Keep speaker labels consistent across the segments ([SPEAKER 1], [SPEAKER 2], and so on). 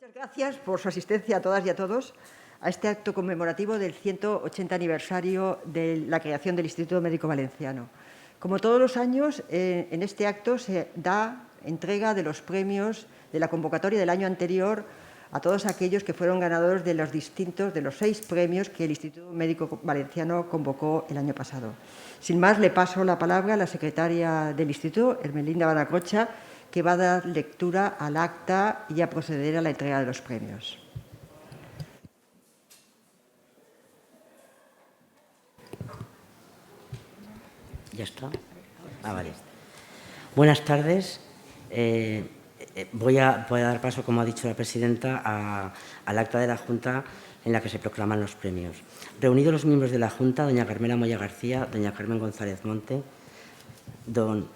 [SPEAKER 1] Muchas gracias por su asistencia a todas y a todos a este acto conmemorativo del 180 aniversario de la creación del Instituto Médico Valenciano. Como todos los años, en este acto se da entrega de los premios de la convocatoria del año anterior a todos aquellos que fueron ganadores de los 6 premios que el Instituto Médico Valenciano convocó el año pasado. Sin más, le paso la palabra a la secretaria del Instituto, Hermelinda Banacocha, que va a dar lectura al acta y a proceder a la entrega de los premios.
[SPEAKER 2] ¿Ya está? Vale. Buenas tardes. Voy a dar paso, como ha dicho la presidenta, al acta de la Junta en la que se proclaman los premios. Reunidos los miembros de la Junta, doña Carmela Moya García, doña Carmen González Monte,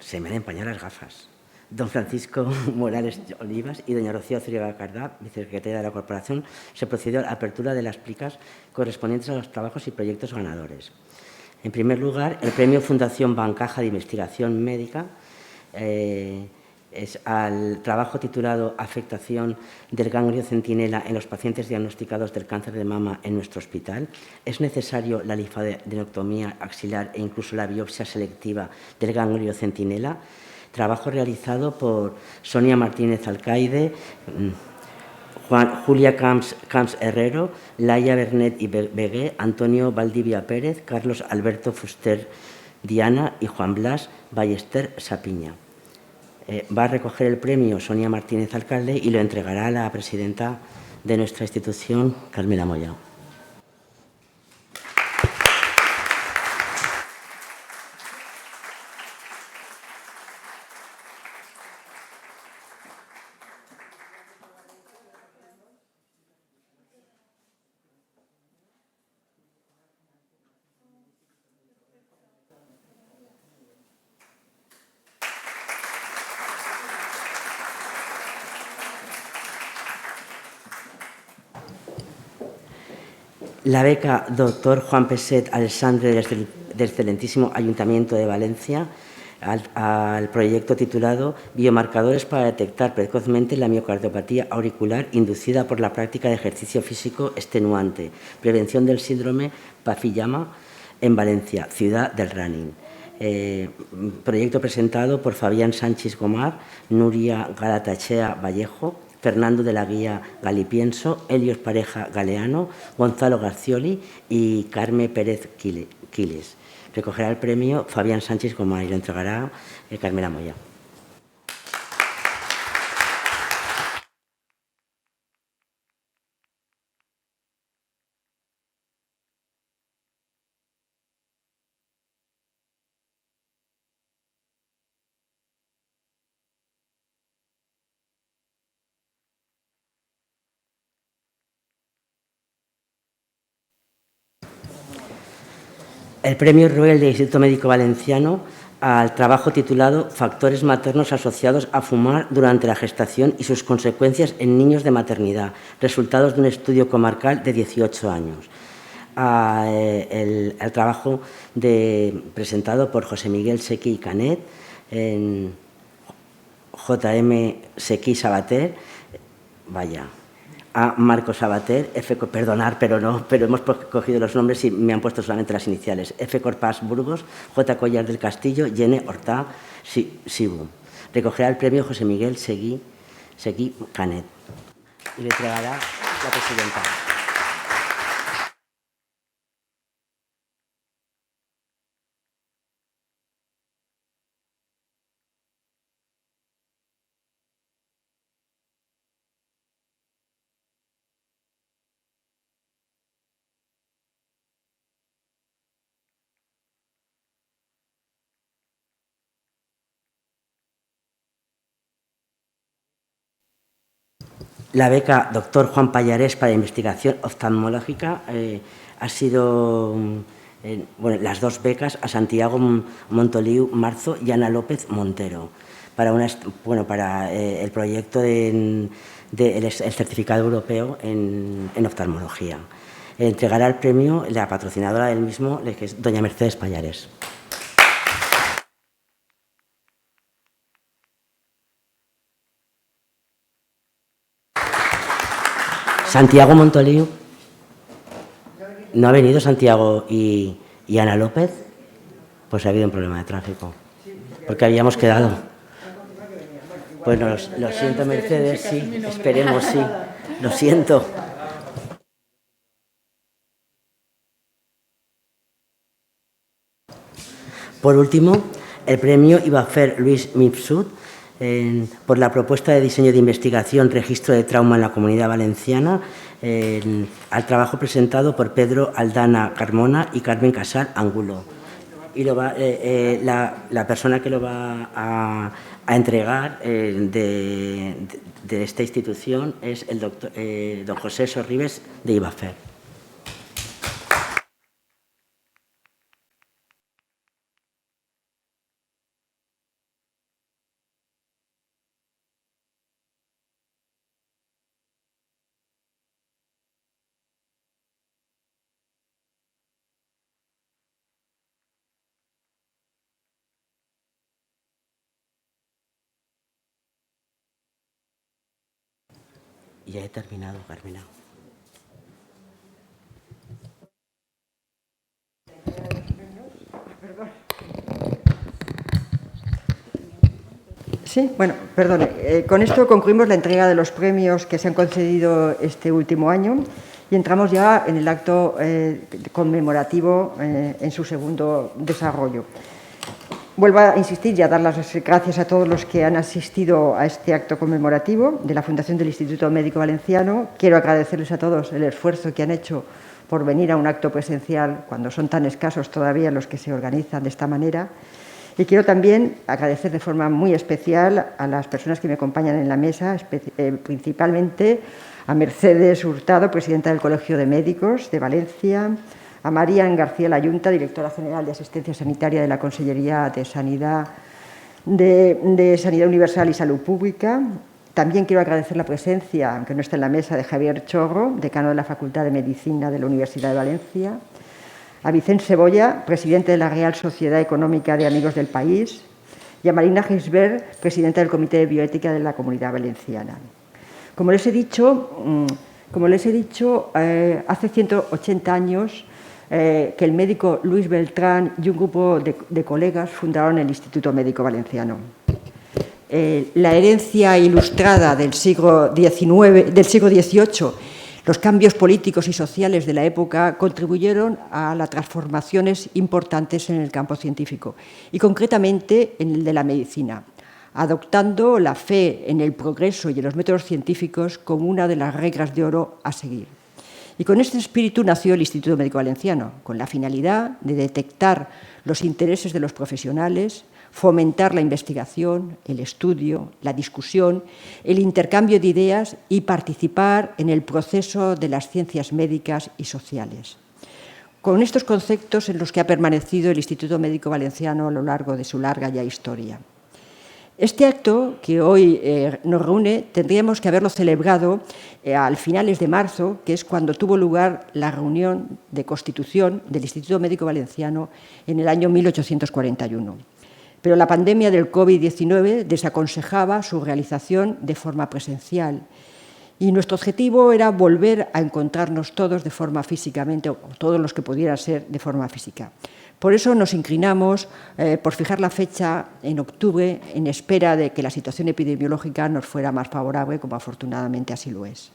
[SPEAKER 2] se me han empañado las gafas, don Francisco Morales Olivas y doña Rocío Ciriaga Cardá, vicesecretaria de la Corporación, se procedió a la apertura de las plicas correspondientes a los trabajos y proyectos ganadores. En primer lugar, el premio Fundación Bancaja de Investigación Médica es al trabajo titulado Afectación del ganglio centinela en los pacientes diagnosticados del cáncer de mama en nuestro hospital. ¿Es necesario la linfadenectomía axilar e incluso la biopsia selectiva del ganglio centinela? Trabajo realizado por Sonia Martínez Alcaide, Julia Camps Herrero, Laia Bernet y Begué, Antonio Valdivia Pérez, Carlos Alberto Fuster Diana y Juan Blas Ballester Sapiña. Va a recoger el premio Sonia Martínez Alcalde y lo entregará a la presidenta de nuestra institución, Carmela Moya. La beca Dr. Juan Peset Alexandre del excelentísimo Ayuntamiento de Valencia al proyecto titulado Biomarcadores para detectar precozmente la miocardiopatía auricular inducida por la práctica de ejercicio físico extenuante, prevención del síndrome Pafillama en Valencia, ciudad del running. Proyecto presentado por Fabián Sánchez Gomar, Nuria Galatachea Vallejo, Fernando de la Guía Galipienso, Helios Pareja Galeano, Gonzalo Garcioli y Carme Pérez Quiles. Recogerá el premio Fabián Sánchez Gomar y lo entregará Carmela Moya. El premio Roel del Instituto Médico Valenciano al trabajo titulado Factores maternos asociados a fumar durante la gestación y sus consecuencias en niños de maternidad, resultados de un estudio comarcal de 18 años. El trabajo presentado por José Miguel Sequí Canet, JM Sequí Sabater, a Marco Sabater, perdonar, pero hemos cogido los nombres y me han puesto solamente las iniciales, F. Corpás Burgos, J. Collar del Castillo, Yene Hortá Sibu. Recogerá el premio José Miguel Sequí Canet y le entregará la presidenta. La beca Dr. Juan Pallarés para investigación oftalmológica ha sido, las dos becas a Santiago Montoliu Marzo y Ana López Montero para el proyecto el certificado europeo en oftalmología. Entregará el premio la patrocinadora del mismo, que es doña Mercedes Pallarés. Santiago Montoliu. ¿No ha venido Santiago y Ana López? Pues ha habido un problema de tráfico, porque habíamos quedado. Pues lo siento, Mercedes, sí, esperemos, sí, lo siento. Por último, el premio Ibafer Luis Mifsud por la propuesta de diseño de investigación Registro de Trauma en la Comunidad Valenciana, al trabajo presentado por Pedro Aldana Carmona y Carmen Casal Angulo. Y la persona que lo va a entregar de esta institución es el doctor don José Sorribes de Ibafer. Ya he terminado, Carmena.
[SPEAKER 1] Sí, bueno, perdone. Con esto concluimos la entrega de los premios que se han concedido este último año y entramos ya en el acto conmemorativo en su segundo desarrollo. Vuelvo a insistir y a dar las gracias a todos los que han asistido a este acto conmemorativo de la Fundación del Instituto Médico Valenciano. Quiero agradecerles a todos el esfuerzo que han hecho por venir a un acto presencial cuando son tan escasos todavía los que se organizan de esta manera. Y quiero también agradecer de forma muy especial a las personas que me acompañan en la mesa, principalmente a Mercedes Hurtado, presidenta del Colegio de Médicos de Valencia, a Marian García Layunta, directora general de Asistencia Sanitaria de la Consellería de Sanidad, de Sanidad Universal y Salud Pública. También quiero agradecer la presencia, aunque no está en la mesa, de Javier Chorro, decano de la Facultad de Medicina de la Universidad de Valencia, a Vicente Cebolla, presidente de la Real Sociedad Económica de Amigos del País, y a Marina Gisbert, presidenta del Comité de Bioética de la Comunidad Valenciana. Como les he dicho, hace 180 años que el médico Luis Beltrán y un grupo de colegas fundaron el Instituto Médico Valenciano. La herencia ilustrada del siglo XVIII, los cambios políticos y sociales de la época contribuyeron a las transformaciones importantes en el campo científico y concretamente en el de la medicina, adoptando la fe en el progreso y en los métodos científicos como una de las reglas de oro a seguir. Y con este espíritu nació el Instituto Médico Valenciano, con la finalidad de detectar los intereses de los profesionales, fomentar la investigación, el estudio, la discusión, el intercambio de ideas y participar en el proceso de las ciencias médicas y sociales. Con estos conceptos en los que ha permanecido el Instituto Médico Valenciano a lo largo de su larga ya historia. Este acto que hoy nos reúne tendríamos que haberlo celebrado al finales de marzo, que es cuando tuvo lugar la reunión de constitución del Instituto Médico Valenciano en el año 1841. Pero la pandemia del COVID-19 desaconsejaba su realización de forma presencial y nuestro objetivo era volver a encontrarnos todos de forma físicamente, o todos los que pudieran ser de forma física. Por eso nos inclinamos por fijar la fecha en octubre en espera de que la situación epidemiológica nos fuera más favorable, como afortunadamente así lo es.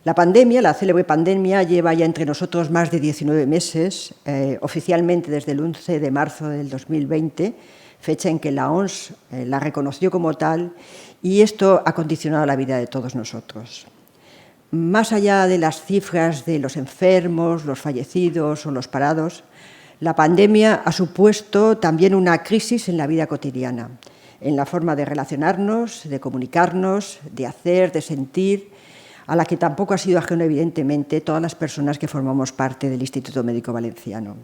[SPEAKER 1] La pandemia, la célebre pandemia, lleva ya entre nosotros más de 19 meses, oficialmente desde el 11 de marzo del 2020, fecha en que la OMS la reconoció como tal, y esto ha condicionado la vida de todos nosotros. Más allá de las cifras de los enfermos, los fallecidos o los parados, la pandemia ha supuesto también una crisis en la vida cotidiana, en la forma de relacionarnos, de comunicarnos, de hacer, de sentir, a la que tampoco ha sido ajeno, evidentemente, todas las personas que formamos parte del Instituto Médico Valenciano.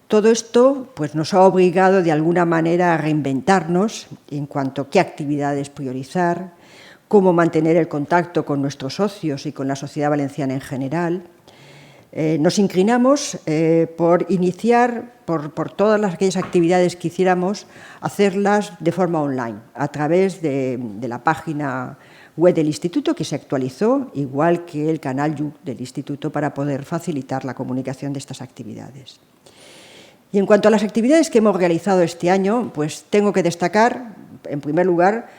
[SPEAKER 1] Todo esto pues, nos ha obligado de alguna manera a reinventarnos en cuanto a qué actividades priorizar, cómo mantener el contacto con nuestros socios y con la sociedad valenciana en general. Nos inclinamos por iniciar, por todas aquellas actividades que hiciéramos, hacerlas de forma online, a través de la página web del Instituto, que se actualizó, igual que el canal YouTube del Instituto, para poder facilitar la comunicación de estas actividades. Y en cuanto a las actividades que hemos realizado este año, pues tengo que destacar, en primer lugar,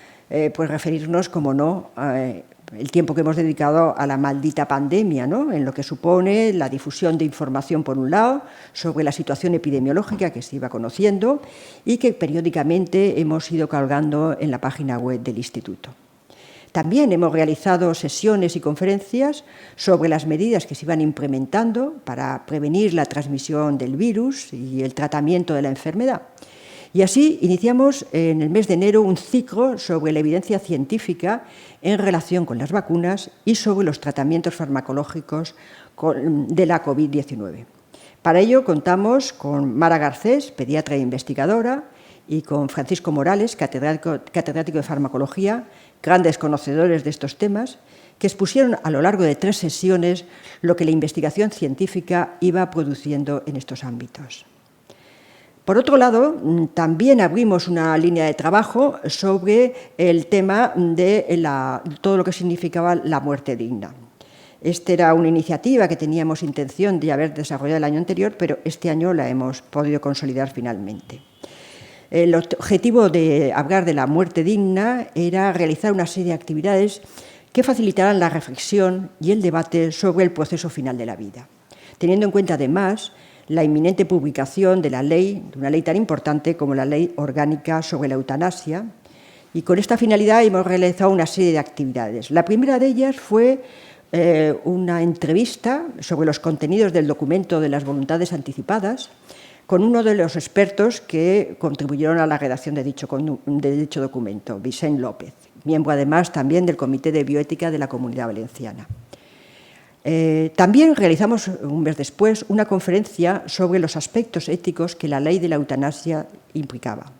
[SPEAKER 1] pues referirnos, como no, el tiempo que hemos dedicado a la maldita pandemia, ¿no?, en lo que supone la difusión de información, por un lado, sobre la situación epidemiológica que se iba conociendo y que periódicamente hemos ido colgando en la página web del Instituto. También hemos realizado sesiones y conferencias sobre las medidas que se iban implementando para prevenir la transmisión del virus y el tratamiento de la enfermedad. Y así iniciamos en el mes de enero un ciclo sobre la evidencia científica en relación con las vacunas y sobre los tratamientos farmacológicos de la COVID-19. Para ello contamos con Mara Garcés, pediatra e investigadora, y con Francisco Morales, catedrático de farmacología, grandes conocedores de estos temas, que expusieron a lo largo de 3 sesiones lo que la investigación científica iba produciendo en estos ámbitos. Por otro lado, también abrimos una línea de trabajo sobre el tema de todo lo que significaba la muerte digna. Esta era una iniciativa que teníamos intención de haber desarrollado el año anterior, pero este año la hemos podido consolidar finalmente. El objetivo de hablar de la muerte digna era realizar una serie de actividades que facilitaran la reflexión y el debate sobre el proceso final de la vida, teniendo en cuenta además la inminente publicación de una ley tan importante como la Ley Orgánica sobre la Eutanasia, y con esta finalidad hemos realizado una serie de actividades. La primera de ellas fue una entrevista sobre los contenidos del documento de las voluntades anticipadas con uno de los expertos que contribuyeron a la redacción de dicho documento, Vicent López, miembro además también del Comité de Bioética de la Comunidad Valenciana. También realizamos, un mes después, una conferencia sobre los aspectos éticos que la ley de la eutanasia implicaba.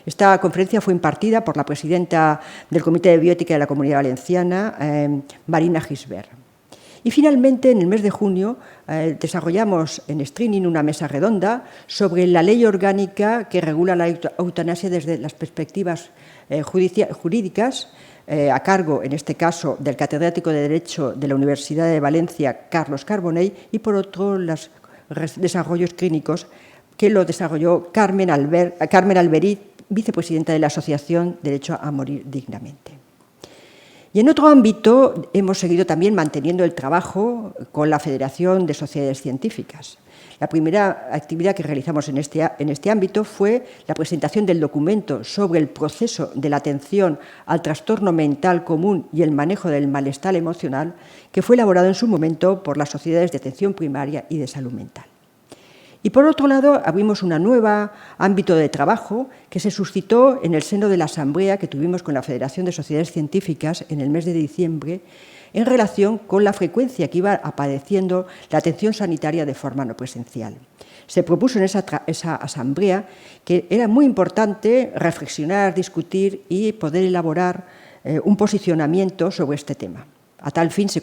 [SPEAKER 1] Esta conferencia fue impartida por la presidenta del Comité de Bioética de la Comunidad Valenciana, Marina Gisbert. Y finalmente, en el mes de junio, desarrollamos en streaming una mesa redonda sobre la ley orgánica que regula la eutanasia desde las perspectivas jurídicas, a cargo, en este caso, del catedrático de Derecho de la Universidad de Valencia, Carlos Carbonell, y por otro, los desarrollos clínicos que lo desarrolló Carmen Alberiz, vicepresidenta de la Asociación Derecho a Morir Dignamente. Y en otro ámbito hemos seguido también manteniendo el trabajo con la Federación de Sociedades Científicas. La primera actividad que realizamos en este ámbito fue la presentación del documento sobre el proceso de la atención al trastorno mental común y el manejo del malestar emocional, que fue elaborado en su momento por las sociedades de atención primaria y de salud mental. Y por otro lado, abrimos un nuevo ámbito de trabajo que se suscitó en el seno de la asamblea que tuvimos con la Federación de Sociedades Científicas en el mes de diciembre en relación con la frecuencia que iba apareciendo la atención sanitaria de forma no presencial. Se propuso en esa asamblea que era muy importante reflexionar, discutir y poder elaborar un posicionamiento sobre este tema. A tal fin se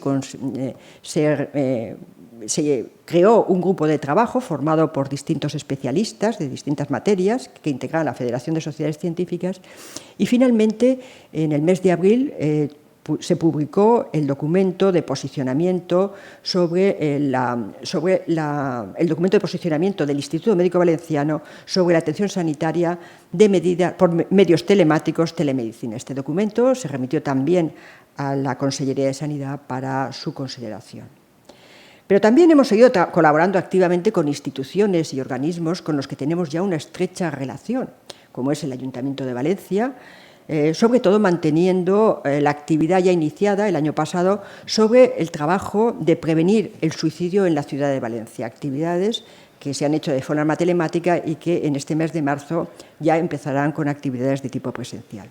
[SPEAKER 1] creó un grupo de trabajo formado por distintos especialistas de distintas materias que integraban la Federación de Sociedades Científicas y finalmente en el mes de abril se publicó el documento de posicionamiento el documento de posicionamiento del Instituto Médico Valenciano sobre la atención sanitaria por medios telemáticos, telemedicina. Este documento se remitió también a la Consellería de Sanidad para su consideración. Pero también hemos seguido colaborando activamente con instituciones y organismos con los que tenemos ya una estrecha relación, como es el Ayuntamiento de Valencia, sobre todo manteniendo la actividad ya iniciada el año pasado sobre el trabajo de prevenir el suicidio en la ciudad de Valencia, actividades que se han hecho de forma telemática y que en este mes de marzo ya empezarán con actividades de tipo presencial.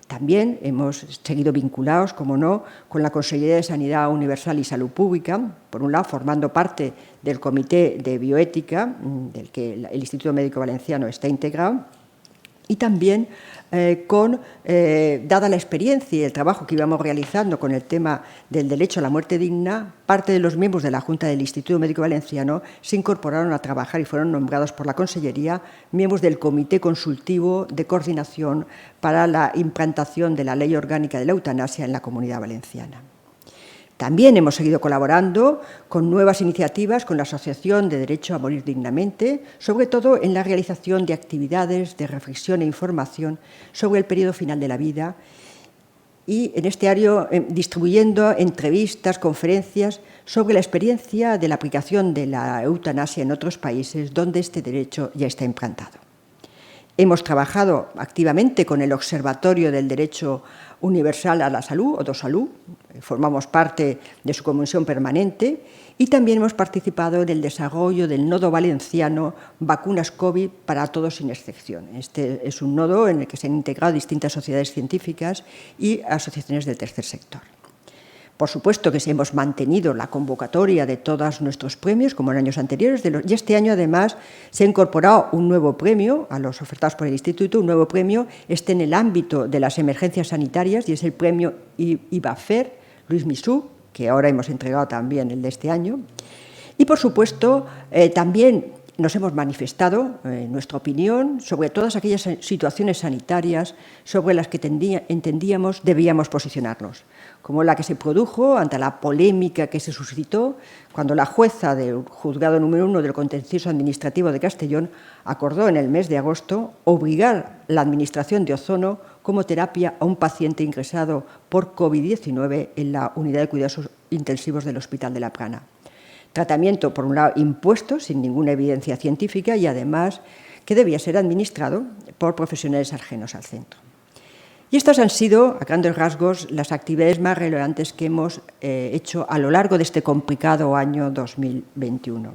[SPEAKER 1] También hemos seguido vinculados, como no, con la Consellería de Sanidad Universal y Salud Pública, por un lado formando parte del Comité de Bioética, del que el Instituto Médico Valenciano está integrado, y también dada la experiencia y el trabajo que íbamos realizando con el tema del derecho a la muerte digna, parte de los miembros de la Junta del Instituto Médico Valenciano se incorporaron a trabajar y fueron nombrados por la Consellería miembros del Comité Consultivo de Coordinación para la implantación de la Ley Orgánica de la Eutanasia en la Comunidad Valenciana. También hemos seguido colaborando con nuevas iniciativas con la Asociación de Derecho a Morir Dignamente, sobre todo en la realización de actividades de reflexión e información sobre el periodo final de la vida y en este área distribuyendo entrevistas, conferencias sobre la experiencia de la aplicación de la eutanasia en otros países donde este derecho ya está implantado. Hemos trabajado activamente con el Observatorio del Derecho Universal a la Salud, o DoSalud, formamos parte de su comisión permanente y también hemos participado en el desarrollo del nodo valenciano Vacunas COVID para todos sin excepción. Este es un nodo en el que se han integrado distintas sociedades científicas y asociaciones del tercer sector. Por supuesto que hemos mantenido la convocatoria de todos nuestros premios, como en años anteriores, y este año además se ha incorporado un nuevo premio a los ofertados por el Instituto, un nuevo premio, en el ámbito de las emergencias sanitarias, y es el premio IBAFER, Luis Misú, que ahora hemos entregado también el de este año. Y, por supuesto, también nos hemos manifestado nuestra opinión sobre todas aquellas situaciones sanitarias sobre las que entendíamos debíamos posicionarnos, como la que se produjo ante la polémica que se suscitó cuando la jueza del Juzgado número 1 del Contencioso Administrativo de Castellón acordó en el mes de agosto obligar la administración de ozono como terapia a un paciente ingresado por COVID-19 en la unidad de cuidados intensivos del Hospital de la Plana. Tratamiento, por un lado, impuesto sin ninguna evidencia científica y, además, que debía ser administrado por profesionales ajenos al centro. Y estas han sido, a grandes rasgos, las actividades más relevantes que hemos hecho a lo largo de este complicado año 2021.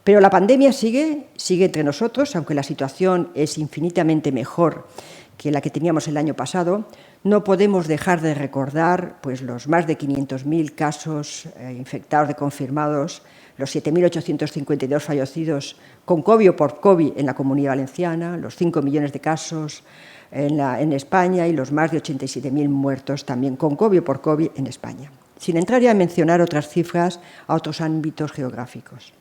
[SPEAKER 1] Pero la pandemia sigue entre nosotros, aunque la situación es infinitamente mejor que la que teníamos el año pasado. No podemos dejar de recordar los más de 500.000 casos infectados de confirmados, los 7.852 fallecidos con COVID o por COVID en la Comunidad Valenciana, los 5 millones de casos en España y los más de 87.000 muertos también con COVID o por COVID en España, sin entrar ya a mencionar otras cifras a otros ámbitos geográficos.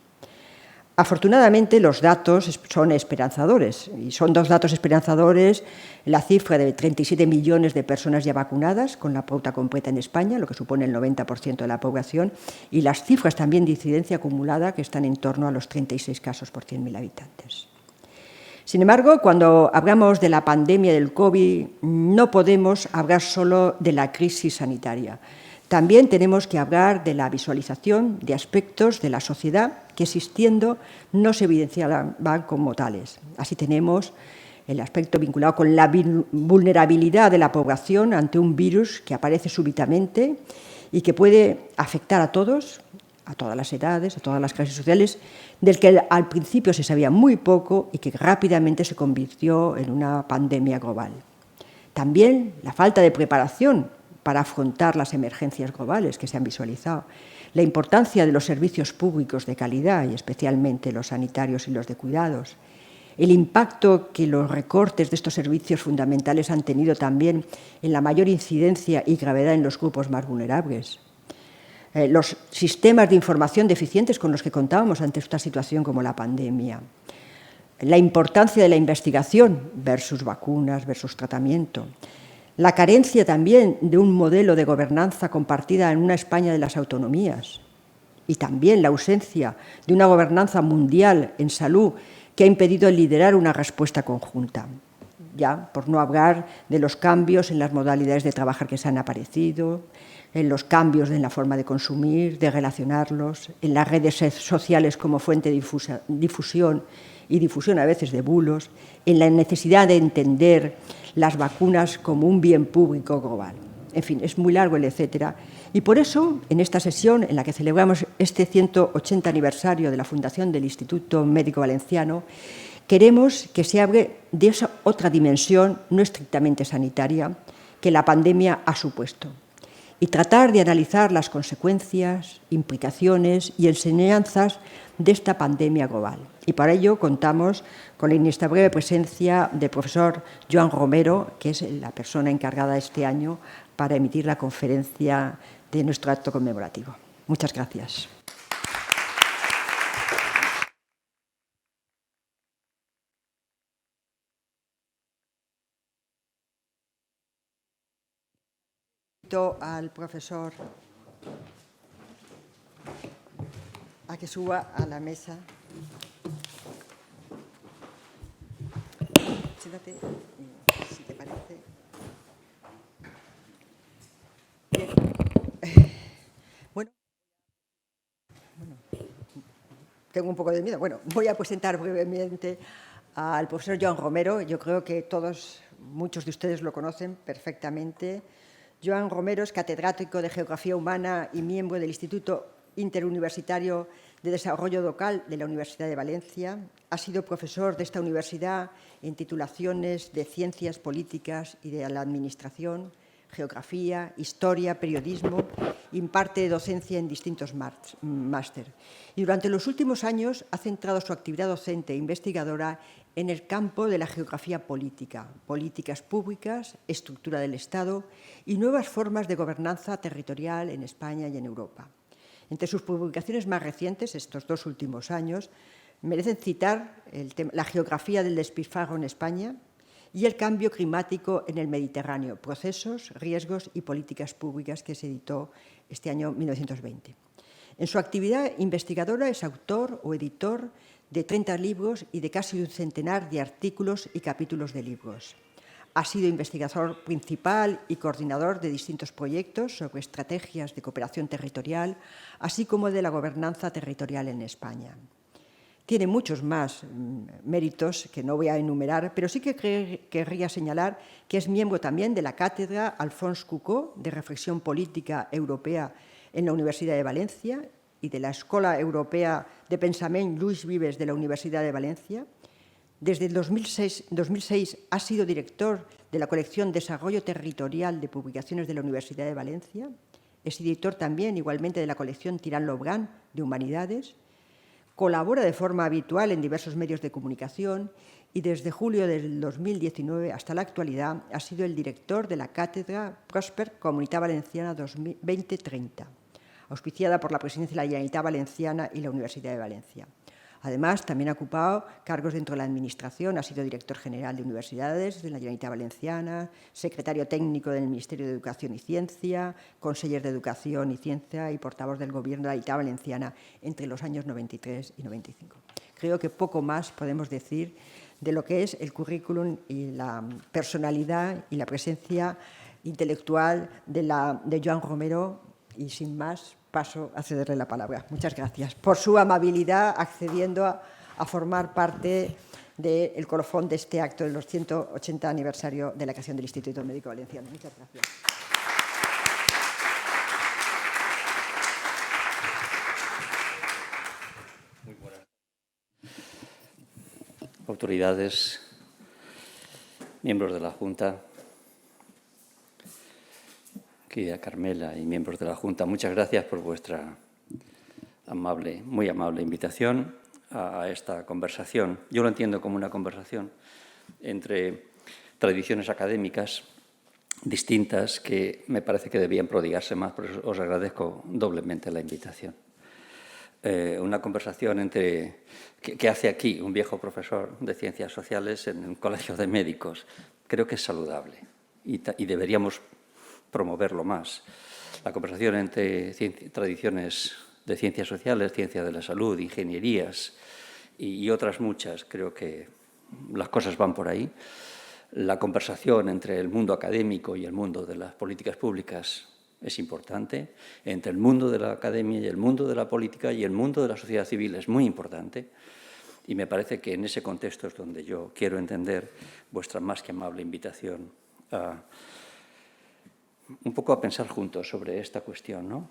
[SPEAKER 1] Afortunadamente, los datos son esperanzadores, y son dos datos esperanzadores: la cifra de 37 millones de personas ya vacunadas con la pauta completa en España, lo que supone el 90% de la población, y las cifras también de incidencia acumulada, que están en torno a los 36 casos por 100.000 habitantes. Sin embargo, cuando hablamos de la pandemia del COVID, no podemos hablar solo de la crisis sanitaria. También tenemos que hablar de la visualización de aspectos de la sociedad que, existiendo, no se evidenciaban como tales. Así tenemos el aspecto vinculado con la vulnerabilidad de la población ante un virus que aparece súbitamente y que puede afectar a todos, a todas las edades, a todas las clases sociales, del que al principio se sabía muy poco y que rápidamente se convirtió en una pandemia global. También la falta de preparación para afrontar las emergencias globales que se han visualizado, la importancia de los servicios públicos de calidad y especialmente los sanitarios y los de cuidados, el impacto que los recortes de estos servicios fundamentales han tenido también en la mayor incidencia y gravedad en los grupos más vulnerables, los sistemas de información deficientes con los que contábamos ante esta situación como la pandemia, la importancia de la investigación versus vacunas, versus tratamiento, la carencia también de un modelo de gobernanza compartida en una España de las autonomías y también la ausencia de una gobernanza mundial en salud que ha impedido liderar una respuesta conjunta. Ya, por no hablar de los cambios en las modalidades de trabajar que se han aparecido, en los cambios en la forma de consumir, de relacionarlos, en las redes sociales como fuente de difusión a veces de bulos, en la necesidad de entender las vacunas como un bien público global. En fin, es muy largo el etcétera. Y por eso, en esta sesión en la que celebramos este 180 aniversario de la fundación del Instituto Médico Valenciano, queremos que se hable de esa otra dimensión no estrictamente sanitaria que la pandemia ha supuesto y tratar de analizar las consecuencias, implicaciones y enseñanzas de esta pandemia global. Y para ello contamos con la inestimable presencia del profesor Joan Romero, que es la persona encargada este año para emitir la conferencia de nuestro acto conmemorativo. Muchas gracias. Invito al profesor a que suba a la mesa. Siéntate, si te parece. Bien. Bueno, tengo un poco de miedo. Bueno, voy a presentar brevemente al profesor Joan Romero. Yo creo que muchos de ustedes lo conocen perfectamente. Joan Romero es catedrático de Geografía Humana y miembro del Instituto Interuniversitario de Desarrollo Local de la Universidad de Valencia. Ha sido profesor de esta universidad en titulaciones de Ciencias Políticas y de la Administración, Geografía, Historia, Periodismo. Imparte docencia en distintos máster. Y durante los últimos años ha centrado su actividad docente e investigadora en el campo de la geografía política, políticas públicas, estructura del Estado y nuevas formas de gobernanza territorial en España y en Europa. Entre sus publicaciones más recientes, estos 2 últimos años, merecen citar la geografía del despilfarro en España y el cambio climático en el Mediterráneo, procesos, riesgos y políticas públicas, que se editó este año 1920. En su actividad investigadora es autor o editor de 30 libros y de casi un centenar de artículos y capítulos de libros. Ha sido investigador principal y coordinador de distintos proyectos sobre estrategias de cooperación territorial, así como de la gobernanza territorial en España. Tiene muchos más méritos que no voy a enumerar, pero sí que querría señalar que es miembro también de la Cátedra Alphonse Cucó de Reflexión Política Europea en la Universidad de Valencia y de la Escola Europea de Pensament Lluís Vives de la Universidad de Valencia. Desde el 2006 ha sido director de la colección Desarrollo Territorial de Publicaciones de la Universidad de Valencia. Es director también, igualmente, de la colección Tirán Lobran de Humanidades. Colabora de forma habitual en diversos medios de comunicación y desde julio del 2019 hasta la actualidad ha sido el director de la Cátedra Prosper Comunitat Valenciana 2030, auspiciada por la Presidencia de la Generalitat Valenciana y la Universidad de Valencia. Además, también ha ocupado cargos dentro de la Administración, ha sido director general de Universidades de la Generalitat Valenciana, secretario técnico del Ministerio de Educación y Ciencia, conseller de Educación y Ciencia y portavoz del Gobierno de la Generalitat Valenciana entre los años 93 y 95. Creo que poco más podemos decir de lo que es el currículum y la personalidad y la presencia intelectual de Joan Romero, y sin más paso a cederle la palabra. Muchas gracias por su amabilidad accediendo a formar parte del colofón de este acto de los 180 aniversario de la creación del Instituto Médico Valenciano. Muchas gracias.
[SPEAKER 3] Muy buenas. Autoridades, miembros de la Junta, querida Carmela y miembros de la Junta, muchas gracias por vuestra muy amable invitación a esta conversación. Yo lo entiendo como una conversación entre tradiciones académicas distintas que me parece que debían prodigarse más, por eso os agradezco doblemente la invitación. Una conversación entre que hace aquí un viejo profesor de Ciencias Sociales en un colegio de médicos. Creo que es saludable y deberíamos promoverlo más. La conversación entre tradiciones de ciencias sociales, ciencia de la salud, ingenierías y otras muchas, creo que las cosas van por ahí. La conversación entre el mundo académico y el mundo de las políticas públicas es importante. Entre el mundo de la academia y el mundo de la política y el mundo de la sociedad civil es muy importante. Y me parece que en ese contexto es donde yo quiero entender vuestra más que amable invitación a un poco a pensar juntos sobre esta cuestión, ¿no?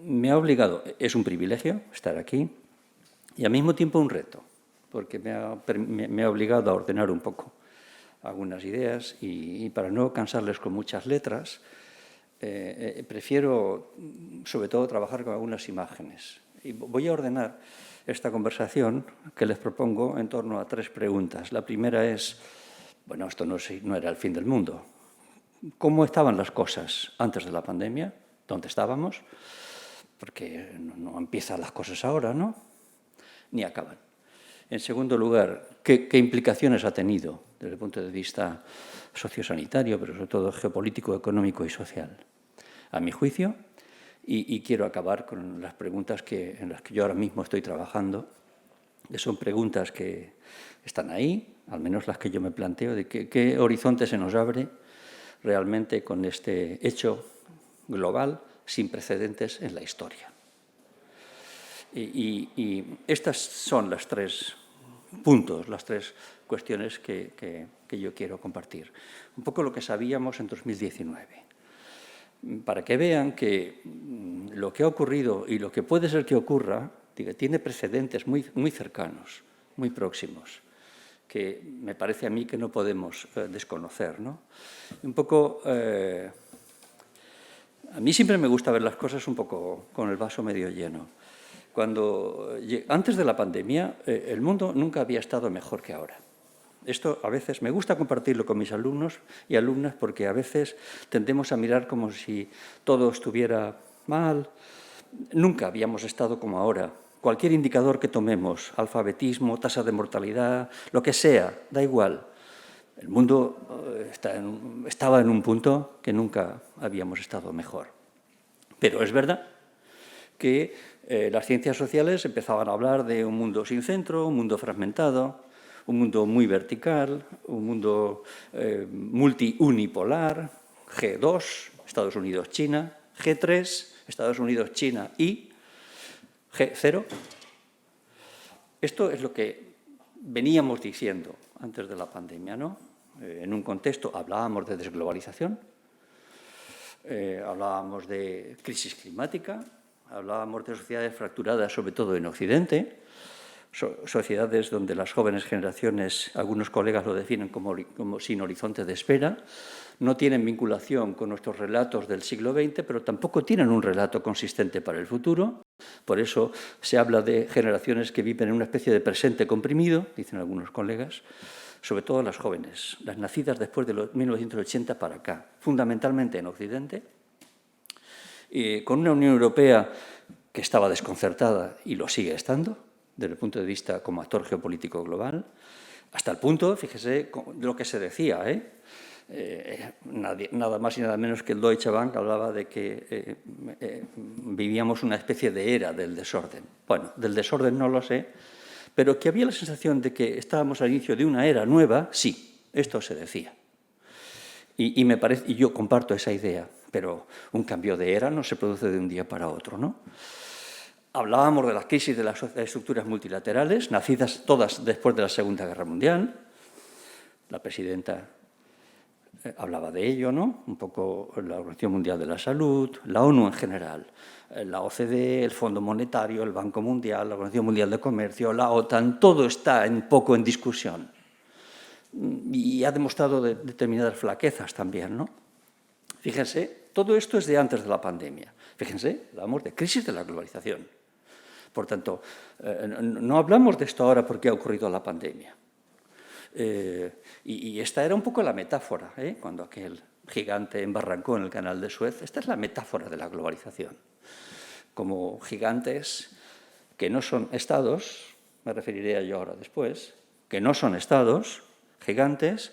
[SPEAKER 3] Me ha obligado, es un privilegio estar aquí y al mismo tiempo un reto, porque me ha obligado a ordenar un poco algunas ideas y para no cansarles con muchas letras, prefiero, sobre todo, trabajar con algunas imágenes. Y voy a ordenar esta conversación que les propongo en torno a 3 preguntas. La primera es, bueno, esto no era el fin del mundo. ¿Cómo estaban las cosas antes de la pandemia? ¿Dónde estábamos? Porque no empiezan las cosas ahora, ¿no? Ni acaban. En segundo lugar, ¿qué implicaciones ha tenido desde el punto de vista sociosanitario, pero sobre todo geopolítico, económico y social? A mi juicio, y quiero acabar con las preguntas en las que yo ahora mismo estoy trabajando, que son preguntas que están ahí, al menos las que yo me planteo, de qué horizonte se nos abre realmente con este hecho global sin precedentes en la historia. Y estas son las 3 puntos, las 3 cuestiones que yo quiero compartir. Un poco lo que sabíamos en 2019. Para que vean que lo que ha ocurrido y lo que puede ser que ocurra tiene precedentes muy cercanos, muy próximos, que me parece a mí que no podemos desconocer, ¿no? Un poco, a mí siempre me gusta ver las cosas un poco con el vaso medio lleno. Antes de la pandemia, el mundo nunca había estado mejor que ahora. Esto a veces me gusta compartirlo con mis alumnos y alumnas porque a veces tendemos a mirar como si todo estuviera mal. Nunca habíamos estado como ahora. Cualquier indicador que tomemos, alfabetismo, tasa de mortalidad, lo que sea, da igual. El mundo estaba en un punto que nunca habíamos estado mejor. Pero es verdad que las ciencias sociales empezaban a hablar de un mundo sin centro, un mundo fragmentado, un mundo muy vertical, un mundo multiunipolar, G2, Estados Unidos-China, G3, Estados Unidos-China y G0. Esto es lo que veníamos diciendo antes de la pandemia, ¿no? En un contexto hablábamos de desglobalización, hablábamos de crisis climática, hablábamos de sociedades fracturadas, sobre todo en Occidente, sociedades donde las jóvenes generaciones, algunos colegas lo definen como sin horizonte de espera, no tienen vinculación con nuestros relatos del siglo XX, pero tampoco tienen un relato consistente para el futuro. Por eso se habla de generaciones que viven en una especie de presente comprimido, dicen algunos colegas, sobre todo las jóvenes, las nacidas después de 1980 para acá, fundamentalmente en Occidente, con una Unión Europea que estaba desconcertada y lo sigue estando, desde el punto de vista como actor geopolítico global, hasta el punto, fíjese, de lo que se decía, nada más y nada menos que el Deutsche Bank hablaba de que vivíamos una especie de era del desorden. Bueno, del desorden no lo sé, pero que había la sensación de que estábamos al inicio de una era nueva, sí, esto se decía. Y yo comparto esa idea, pero un cambio de era no se produce de un día para otro, ¿no? Hablábamos de la crisis de las estructuras multilaterales, nacidas todas después de la Segunda Guerra Mundial. La presidenta hablaba de ello, ¿no? Un poco la Organización Mundial de la Salud, la ONU en general, la OCDE, el Fondo Monetario, el Banco Mundial, la Organización Mundial de Comercio, la OTAN, todo está un poco en discusión. Y ha demostrado determinadas flaquezas también, ¿no? Fíjense, todo esto es de antes de la pandemia. Fíjense, hablamos de crisis de la globalización. Por tanto, no hablamos de esto ahora porque ha ocurrido la pandemia. Y esta era un poco la metáfora, cuando aquel gigante embarrancó en el canal de Suez. Esta es la metáfora de la globalización. Como gigantes que no son estados, me referiré a ello ahora después, que no son estados, gigantes.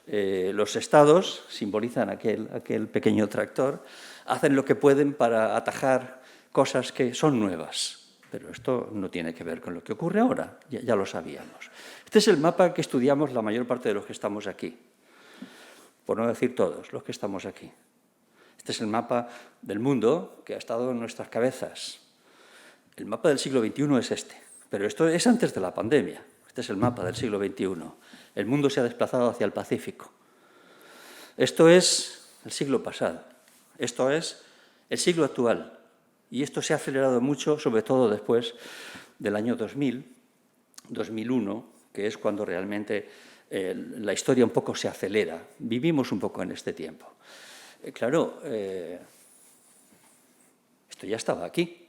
[SPEAKER 3] Los estados simbolizan aquel pequeño tractor, hacen lo que pueden para atajar cosas que son nuevas. Pero esto no tiene que ver con lo que ocurre ahora, ya lo sabíamos. Este es el mapa que estudiamos la mayor parte de los que estamos aquí, por no decir todos los que estamos aquí. Este es el mapa del mundo que ha estado en nuestras cabezas. El mapa del siglo XXI es este, pero esto es antes de la pandemia. Este es el mapa del siglo XXI. El mundo se ha desplazado hacia el Pacífico. Esto es el siglo pasado. Esto es el siglo actual. Y esto se ha acelerado mucho, sobre todo después del año 2000, 2001, que es cuando realmente la historia un poco se acelera. Vivimos un poco en este tiempo. Claro, esto ya estaba aquí.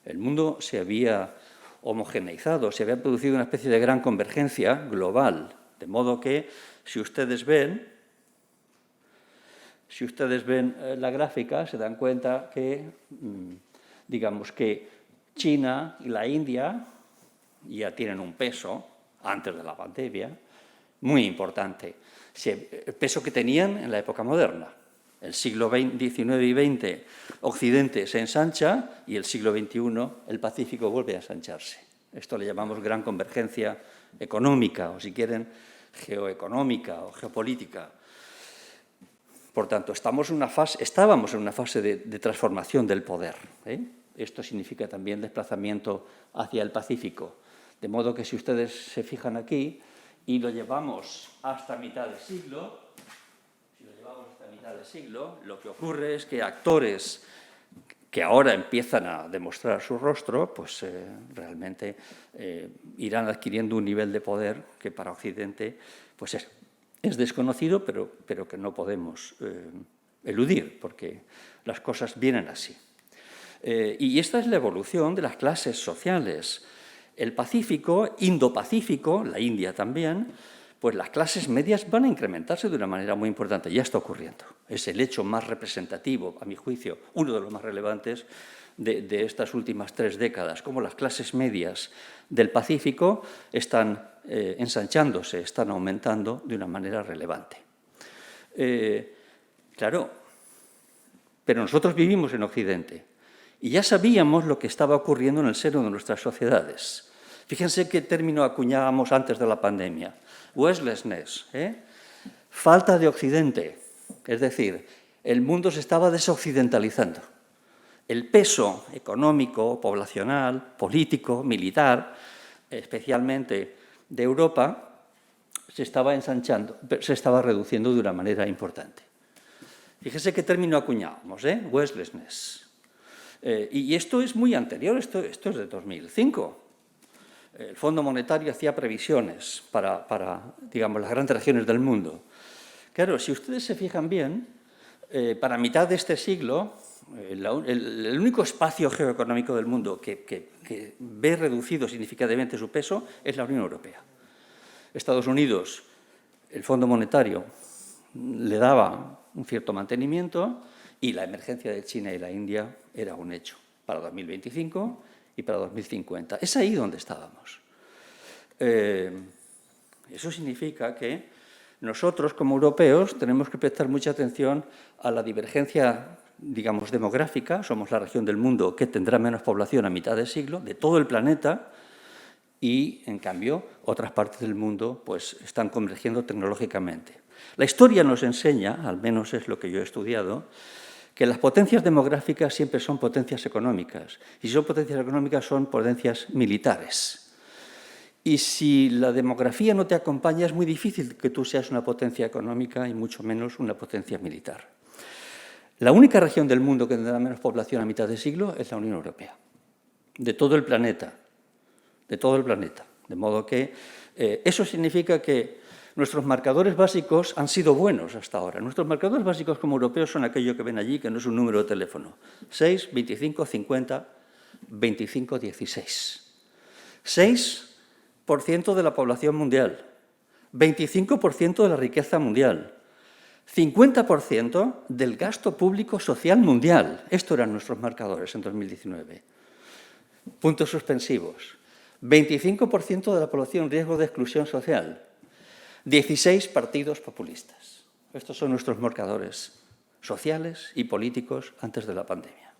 [SPEAKER 3] El mundo se había homogeneizado, se había producido una especie de gran convergencia global, de modo que si ustedes ven la gráfica, se dan cuenta que, digamos que China y la India ya tienen un peso, antes de la pandemia, muy importante. El peso que tenían en la época moderna. El siglo XIX y XX, Occidente se ensancha y el siglo XXI, el Pacífico vuelve a ensancharse. Esto le llamamos gran convergencia económica, o si quieren, geoeconómica o geopolítica. Por tanto, estábamos en una fase de transformación del poder. Esto significa también desplazamiento hacia el Pacífico. De modo que si ustedes se fijan aquí y lo llevamos hasta mitad del siglo, lo que ocurre es que actores que ahora empiezan a demostrar su rostro, pues realmente irán adquiriendo un nivel de poder que para Occidente pues es desconocido, pero que no podemos eludir, porque las cosas vienen así. Y esta es la evolución de las clases sociales. El Pacífico, Indo-Pacífico, la India también, pues las clases medias van a incrementarse de una manera muy importante. Ya está ocurriendo. Es el hecho más representativo, a mi juicio, uno de los más relevantes de estas últimas 3 décadas, cómo las clases medias del Pacífico están ensanchándose, están aumentando de una manera relevante. Claro, pero nosotros vivimos en Occidente y ya sabíamos lo que estaba ocurriendo en el seno de nuestras sociedades. Fíjense qué término acuñábamos antes de la pandemia. Westlessness, falta de Occidente. Es decir, el mundo se estaba desoccidentalizando. El peso económico, poblacional, político, militar, especialmente de Europa, se estaba ensanchando, se estaba reduciendo de una manera importante. Fíjense qué término acuñábamos, Westlessness. Y esto es muy anterior, esto es de 2005. El Fondo Monetario hacía previsiones para digamos, las grandes regiones del mundo. Claro, si ustedes se fijan bien, para mitad de este siglo, el único espacio geoeconómico del mundo que ve reducido significativamente su peso es la Unión Europea. Estados Unidos, el Fondo Monetario le daba un cierto mantenimiento y la emergencia de China y la India era un hecho para 2025 y para 2050. Es ahí donde estábamos. Eso significa que nosotros, como europeos, tenemos que prestar mucha atención a la divergencia, digamos, demográfica. Somos la región del mundo que tendrá menos población a mitad de siglo, de todo el planeta, y, en cambio, otras partes del mundo pues, están convergiendo tecnológicamente. La historia nos enseña, al menos es lo que yo he estudiado, que las potencias demográficas siempre son potencias económicas. Y si son potencias económicas, son potencias militares. Y si la demografía no te acompaña, es muy difícil que tú seas una potencia económica y mucho menos una potencia militar. La única región del mundo que tendrá menos población a mitad de siglo es la Unión Europea. De todo el planeta. De todo el planeta. De modo que eso significa que nuestros marcadores básicos han sido buenos hasta ahora. Nuestros marcadores básicos como europeos son aquello que ven allí, que no es un número de teléfono. 6, 25, 50, 25, 16. 6% de la población mundial, 25% de la riqueza mundial, 50% del gasto público social mundial. Estos eran nuestros marcadores en 2019. Puntos suspensivos. 25% de la población en riesgo de exclusión social. 16 partidos populistas. Estos son nuestros marcadores sociales y políticos antes de la pandemia.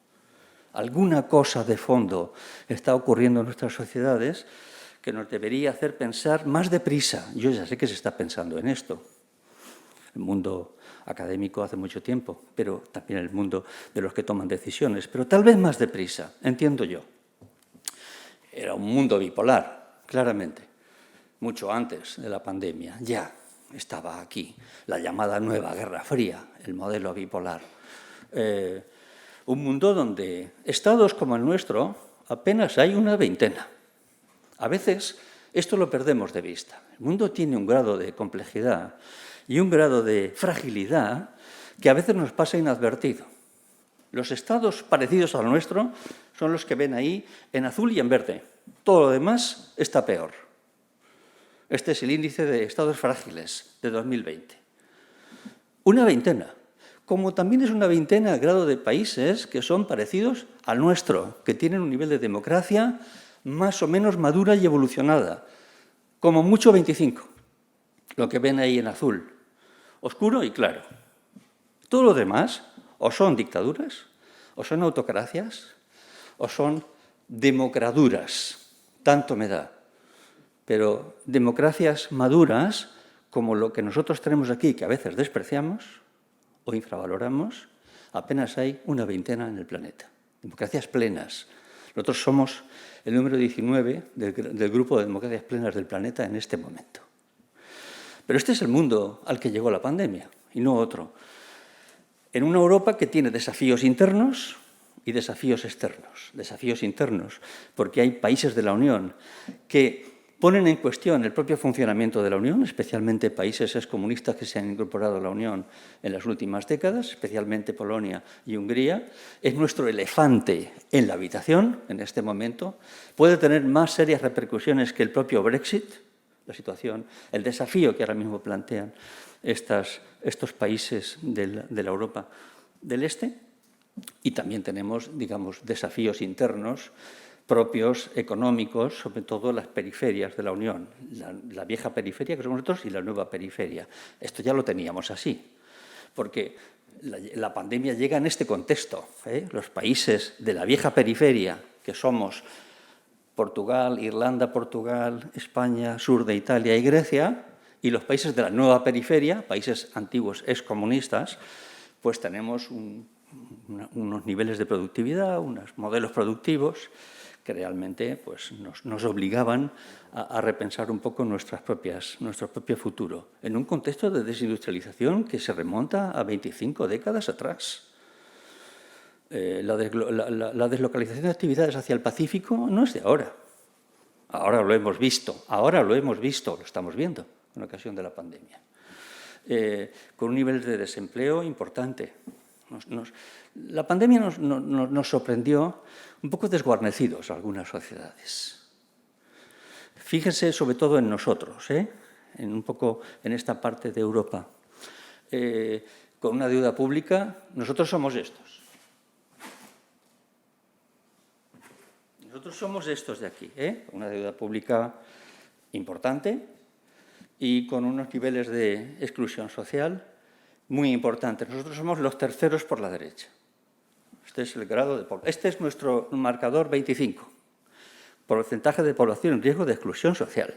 [SPEAKER 3] Alguna cosa de fondo está ocurriendo en nuestras sociedades que nos debería hacer pensar más deprisa. Yo ya sé que se está pensando en esto. El mundo académico hace mucho tiempo, pero también el mundo de los que toman decisiones, pero tal vez más deprisa, entiendo yo. Era un mundo bipolar, claramente. Mucho antes de la pandemia, ya estaba aquí la llamada nueva Guerra Fría, el modelo bipolar. Un mundo donde estados como el nuestro apenas hay una veintena. A veces esto lo perdemos de vista. El mundo tiene un grado de complejidad y un grado de fragilidad que a veces nos pasa inadvertido. Los estados parecidos al nuestro son los que ven ahí en azul y en verde. Todo lo demás está peor. Este es el índice de estados frágiles de 2020. Una veintena. Como también es una veintena el grado de países que son parecidos al nuestro, que tienen un nivel de democracia más o menos madura y evolucionada. Como mucho 25, lo que ven ahí en azul, oscuro y claro. Todo lo demás o son dictaduras, o son autocracias, o son democraduras, tanto me da. Pero democracias maduras, como lo que nosotros tenemos aquí, que a veces despreciamos o infravaloramos, apenas hay una veintena en el planeta. Democracias plenas. Nosotros somos el número 19 del grupo de democracias plenas del planeta en este momento. Pero este es el mundo al que llegó la pandemia, y no otro. En una Europa que tiene desafíos internos y desafíos externos. Desafíos internos, porque hay países de la Unión que ponen en cuestión el propio funcionamiento de la Unión, especialmente países excomunistas que se han incorporado a la Unión en las últimas décadas, especialmente Polonia y Hungría. Es nuestro elefante en la habitación en este momento. Puede tener más serias repercusiones que el propio Brexit, la situación, el desafío que ahora mismo plantean estos países de la Europa del Este. Y también tenemos, digamos, desafíos internos propios, económicos, sobre todo las periferias de la Unión, la vieja periferia que somos nosotros y la nueva periferia. Esto ya lo teníamos así, porque la pandemia llega en este contexto. Los países de la vieja periferia, que somos Portugal, Irlanda, Portugal, España, sur de Italia y Grecia, y los países de la nueva periferia, países antiguos excomunistas, pues tenemos unos niveles de productividad, unos modelos productivos que realmente pues, nos obligaban a repensar un poco nuestro propio futuro, en un contexto de desindustrialización que se remonta a 25 décadas atrás. La deslocalización de actividades hacia el Pacífico no es de ahora. Ahora lo hemos visto, lo estamos viendo en ocasión de la pandemia. Con un nivel de desempleo importante. La pandemia nos sorprendió un poco desguarnecidos algunas sociedades. Fíjense sobre todo en nosotros, un poco en esta parte de Europa. Con una deuda pública, nosotros somos estos. Nosotros somos estos de aquí, una deuda pública importante y con unos niveles de exclusión social muy importantes. Nosotros somos los terceros por la derecha. Este es el grado de población. Este es nuestro marcador 25, porcentaje de población en riesgo de exclusión social.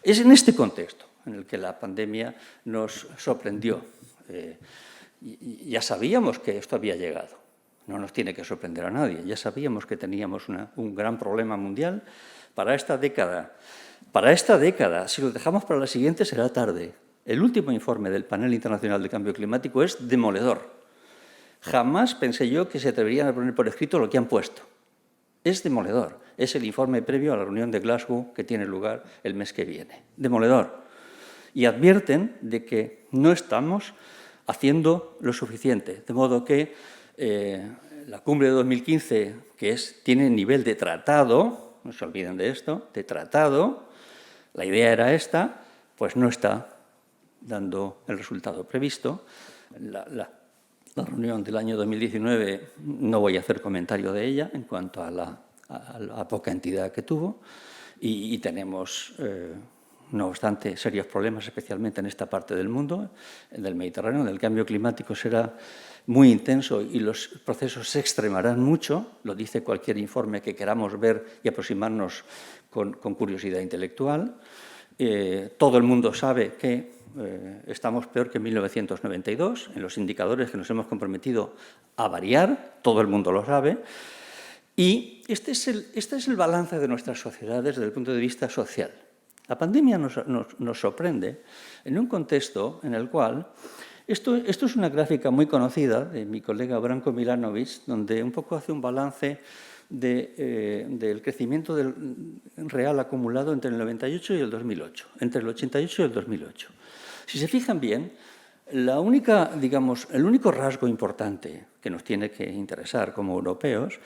[SPEAKER 3] Es en este contexto en el que la pandemia nos sorprendió. Ya sabíamos que esto había llegado. No nos tiene que sorprender a nadie. Ya sabíamos que teníamos un gran problema mundial para esta década. Para esta década, si lo dejamos para la siguiente, será tarde. El último informe del Panel Internacional de Cambio Climático es demoledor. Jamás pensé yo que se atreverían a poner por escrito lo que han puesto. Es demoledor. Es el informe previo a la reunión de Glasgow que tiene lugar el mes que viene. Demoledor. Y advierten de que no estamos haciendo lo suficiente. De modo que la cumbre de 2015, que tiene nivel de tratado, no se olviden de esto, de tratado, la idea era esta, pues no está dando el resultado previsto. La reunión del año 2019 no voy a hacer comentario de ella en cuanto a la poca entidad que tuvo y tenemos, no obstante, serios problemas, especialmente en esta parte del mundo, del Mediterráneo, donde el cambio climático será muy intenso y los procesos se extremarán mucho, lo dice cualquier informe que queramos ver y aproximarnos con curiosidad intelectual. Todo el mundo sabe que estamos peor que en 1992, en los indicadores que nos hemos comprometido a variar, todo el mundo lo sabe, y este es el balance de nuestras sociedades desde el punto de vista social. La pandemia nos sorprende en un contexto en el cual, esto es una gráfica muy conocida de mi colega Branko Milanovic, donde un poco hace un balance del crecimiento real acumulado entre el 98 y el 2008, entre el 88 y el 2008. Si se fijan bien, el único rasgo importante que nos tiene que interesar como europeos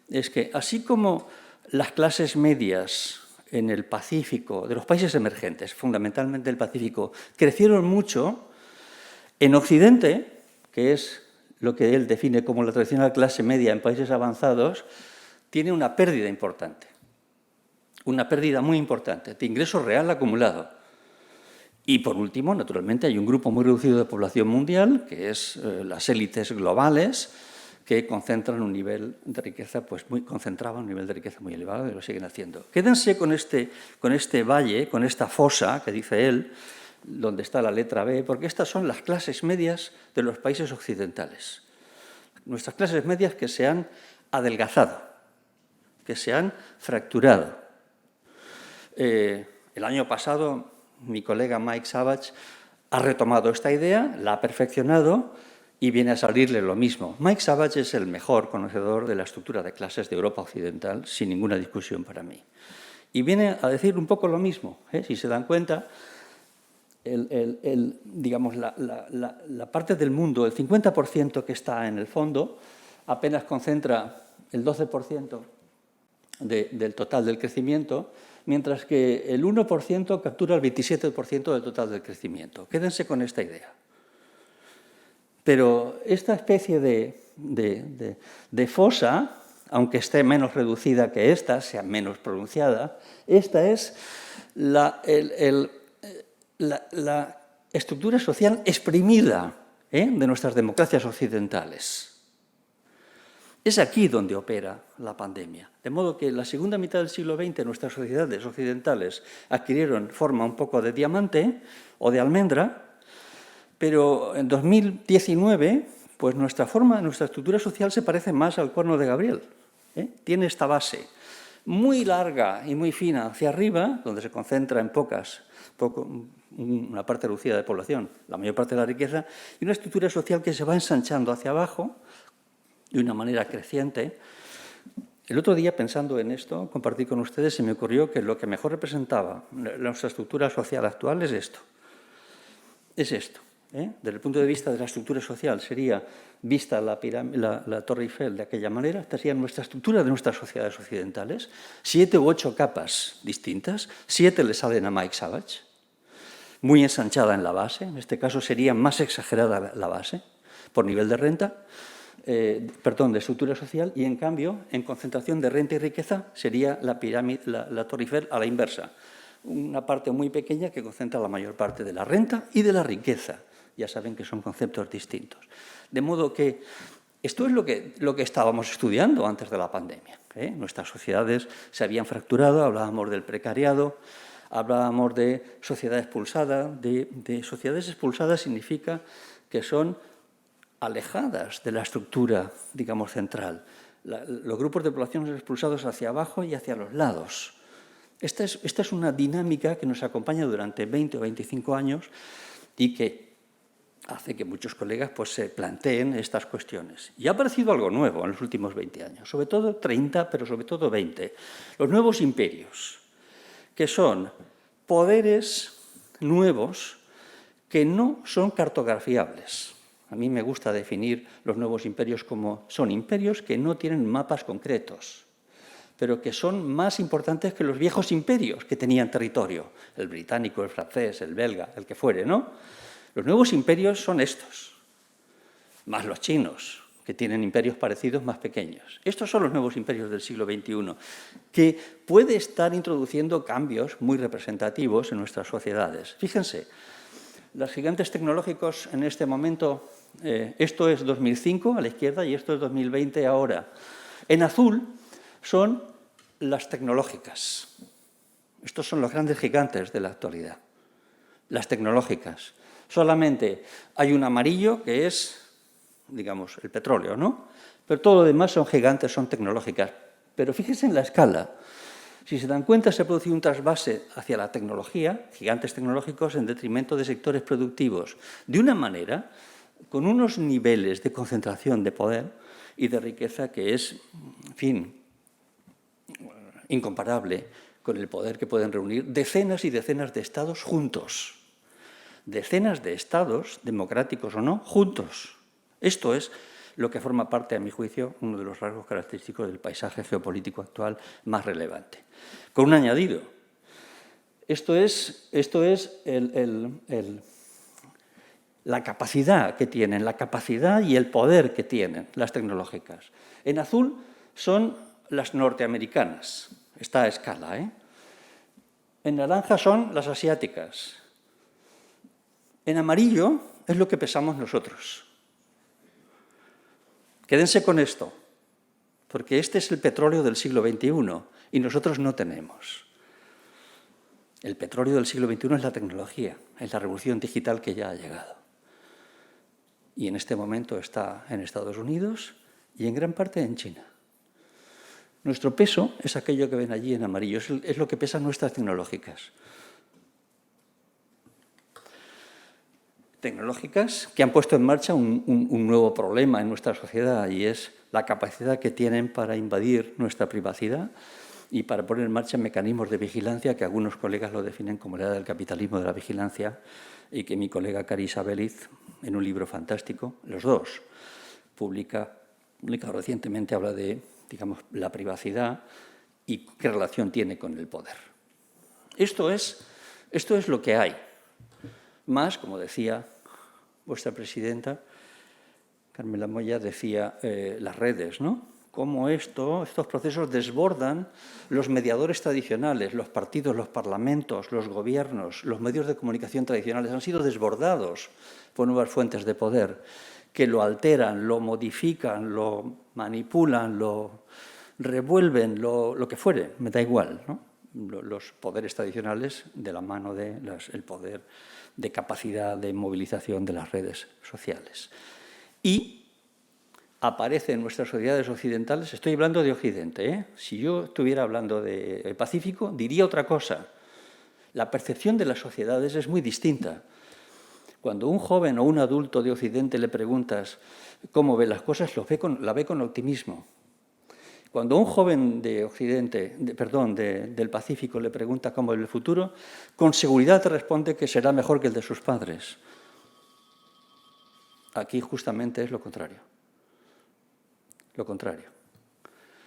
[SPEAKER 3] es que, así como las clases medias en el Pacífico, de los países emergentes, fundamentalmente el Pacífico, crecieron mucho, en Occidente, que es lo que él define como la tradicional clase media en países avanzados, tiene una pérdida importante, una pérdida muy importante de ingreso real acumulado. Y, por último, naturalmente, hay un grupo muy reducido de población mundial, que es las élites globales, que concentran un nivel de riqueza, pues concentraban un nivel de riqueza muy elevado y lo siguen haciendo. Quédense con este valle, con esta fosa, que dice él, donde está la letra B, porque estas son las clases medias de los países occidentales. Nuestras clases medias que se han adelgazado, que se han fracturado. El año pasado, mi colega Mike Savage ha retomado esta idea, la ha perfeccionado y viene a salirle lo mismo. Mike Savage es el mejor conocedor de la estructura de clases de Europa Occidental, sin ninguna discusión para mí. Y viene a decir un poco lo mismo. Si se dan cuenta, digamos, la parte del mundo, el 50% que está en el fondo, apenas concentra el 12% del total del crecimiento, mientras que el 1% captura el 27% del total del crecimiento. Quédense con esta idea. Pero esta especie de fosa, aunque esté menos reducida que esta, sea menos pronunciada, esta es la estructura social exprimida de nuestras democracias occidentales. Es aquí donde opera la pandemia. De modo que en la segunda mitad del siglo XX nuestras sociedades occidentales adquirieron forma un poco de diamante o de almendra, pero en 2019 pues nuestra estructura social se parece más al cuerno de Gabriel. Tiene esta base muy larga y muy fina hacia arriba, donde se concentra en una parte reducida de población, la mayor parte de la riqueza, y una estructura social que se va ensanchando hacia abajo de una manera creciente. El otro día, pensando en esto, compartí con ustedes, se me ocurrió que lo que mejor representaba nuestra estructura social actual es esto. Es esto. Desde el punto de vista de la estructura social, sería vista la Torre Eiffel de aquella manera. Esta sería nuestra estructura de nuestras sociedades occidentales. 7 u 8 capas distintas. 7 le salen a Mike Savage. Muy ensanchada en la base. En este caso sería más exagerada la base por nivel de renta. De estructura social, y en cambio, en concentración de renta y riqueza, sería la Torre Eiffel a la inversa. Una parte muy pequeña que concentra la mayor parte de la renta y de la riqueza. Ya saben que son conceptos distintos. De modo que esto es lo que estábamos estudiando antes de la pandemia. Nuestras sociedades se habían fracturado, hablábamos del precariado, hablábamos de sociedad expulsada. De sociedades expulsadas significa que son alejadas de la estructura, digamos, central. Los grupos de población son expulsados hacia abajo y hacia los lados. Esta es una dinámica que nos acompaña durante 20 o 25 años y que hace que muchos colegas pues, se planteen estas cuestiones. Y ha aparecido algo nuevo en los últimos 20 años, sobre todo 30, pero sobre todo 20. Los nuevos imperios, que son poderes nuevos que no son cartografiables. A mí me gusta definir los nuevos imperios como son imperios que no tienen mapas concretos, pero que son más importantes que los viejos imperios que tenían territorio, el británico, el francés, el belga, el que fuere, ¿no? Los nuevos imperios son estos, más los chinos, que tienen imperios parecidos más pequeños. Estos son los nuevos imperios del siglo XXI, que puede estar introduciendo cambios muy representativos en nuestras sociedades. Fíjense, los gigantes tecnológicos en este momento, esto es 2005 a la izquierda y esto es 2020 ahora. En azul son las tecnológicas. Estos son los grandes gigantes de la actualidad, las tecnológicas. Solamente hay un amarillo que es, digamos, el petróleo, ¿no? Pero todo lo demás son gigantes, son tecnológicas. Pero fíjense en la escala. Si se dan cuenta, se ha producido un trasvase hacia la tecnología, gigantes tecnológicos, en detrimento de sectores productivos, de una manera, con unos niveles de concentración de poder y de riqueza que es, en fin, incomparable con el poder que pueden reunir decenas y decenas de estados juntos. decenas de estados, democráticos o no, juntos. Esto es lo que forma parte, a mi juicio, uno de los rasgos característicos del paisaje geopolítico actual más relevante. Con un añadido. Esto es la capacidad que tienen, la capacidad y el poder que tienen las tecnológicas. En azul son las norteamericanas, está a escala, ¿eh? En naranja son las asiáticas. En amarillo es lo que pesamos nosotros. Quédense con esto, porque este es el petróleo del siglo XXI y nosotros no tenemos. El petróleo del siglo XXI es la tecnología, es la revolución digital que ya ha llegado. Y en este momento está en Estados Unidos y en gran parte en China. Nuestro peso es aquello que ven allí en amarillo, es lo que pesan nuestras tecnológicas. Tecnológicas que han puesto en marcha un nuevo problema en nuestra sociedad y es la capacidad que tienen para invadir nuestra privacidad y para poner en marcha mecanismos de vigilancia que algunos colegas lo definen como la edad del capitalismo de la vigilancia y que mi colega Carissa Belliz, en un libro fantástico, los dos, publica recientemente, habla de, digamos, la privacidad y qué relación tiene con el poder. Esto es lo que hay. Más, como decía vuestra presidenta, Carmela Moya, decía las redes, ¿no? Cómo estos procesos desbordan los mediadores tradicionales, los partidos, los parlamentos, los gobiernos, los medios de comunicación tradicionales han sido desbordados por nuevas fuentes de poder que lo alteran, lo modifican, lo manipulan, lo revuelven, lo que fuere, me da igual, ¿no? Los poderes tradicionales de la mano del poder de capacidad de movilización de las redes sociales. Y aparece en nuestras sociedades occidentales, estoy hablando de Occidente, ¿eh? Si yo estuviera hablando de Pacífico, diría otra cosa. La percepción de las sociedades es muy distinta. Cuando un joven o un adulto de Occidente le preguntas cómo ve las cosas, la ve con optimismo. Cuando un joven de Occidente, del Pacífico le pregunta cómo ve el futuro, con seguridad te responde que será mejor que el de sus padres. Aquí justamente es lo contrario. Lo contrario.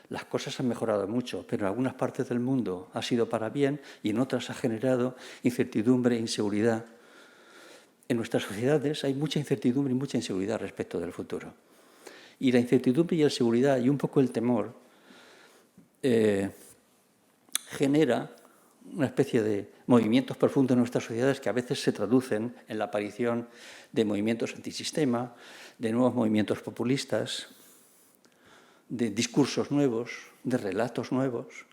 [SPEAKER 3] Las cosas han mejorado mucho, pero en algunas partes del mundo ha sido para bien y en otras ha generado incertidumbre e inseguridad. En nuestras sociedades hay mucha incertidumbre y mucha inseguridad respecto del futuro. Y la incertidumbre y la inseguridad y un poco el temor genera una especie de movimientos profundos en nuestras sociedades que a veces se traducen en la aparición de movimientos antisistema, de nuevos movimientos populistas, de discursos nuevos, de relatos nuevos,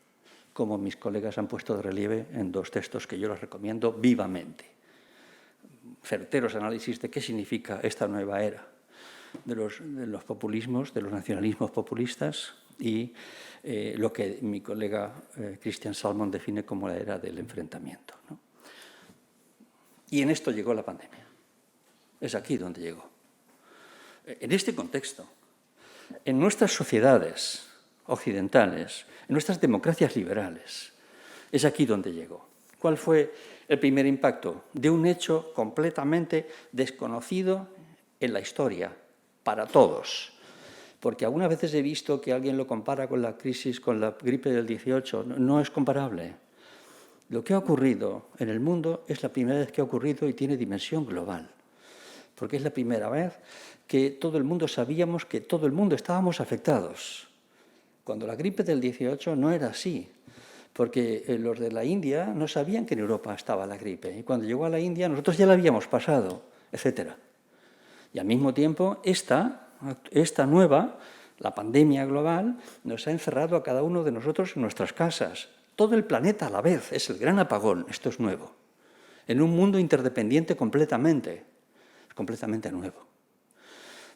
[SPEAKER 3] como mis colegas han puesto de relieve en dos textos que yo les recomiendo vivamente. Certeros análisis de qué significa esta nueva era de los populismos, de los nacionalismos populistas y lo que mi colega Christian Salmon define como la era del enfrentamiento, ¿no? Y en esto llegó la pandemia. Es aquí donde llegó. En este contexto, en nuestras sociedades occidentales, en nuestras democracias liberales, es aquí donde llegó. ¿Cuál fue el primer impacto? De un hecho completamente desconocido en la historia, para todos. Porque algunas veces he visto que alguien lo compara con la crisis, con la gripe del 18. No es comparable. Lo que ha ocurrido en el mundo es la primera vez que ha ocurrido y tiene dimensión global. Porque es la primera vez que todo el mundo sabíamos que todo el mundo estábamos afectados. Cuando la gripe del 18 no era así, porque los de la India no sabían que en Europa estaba la gripe. Y cuando llegó a la India nosotros ya la habíamos pasado, etc. Y al mismo tiempo esta nueva, la pandemia global, nos ha encerrado a cada uno de nosotros en nuestras casas. Todo el planeta a la vez, es el gran apagón, esto es nuevo. En un mundo interdependiente completamente nuevo,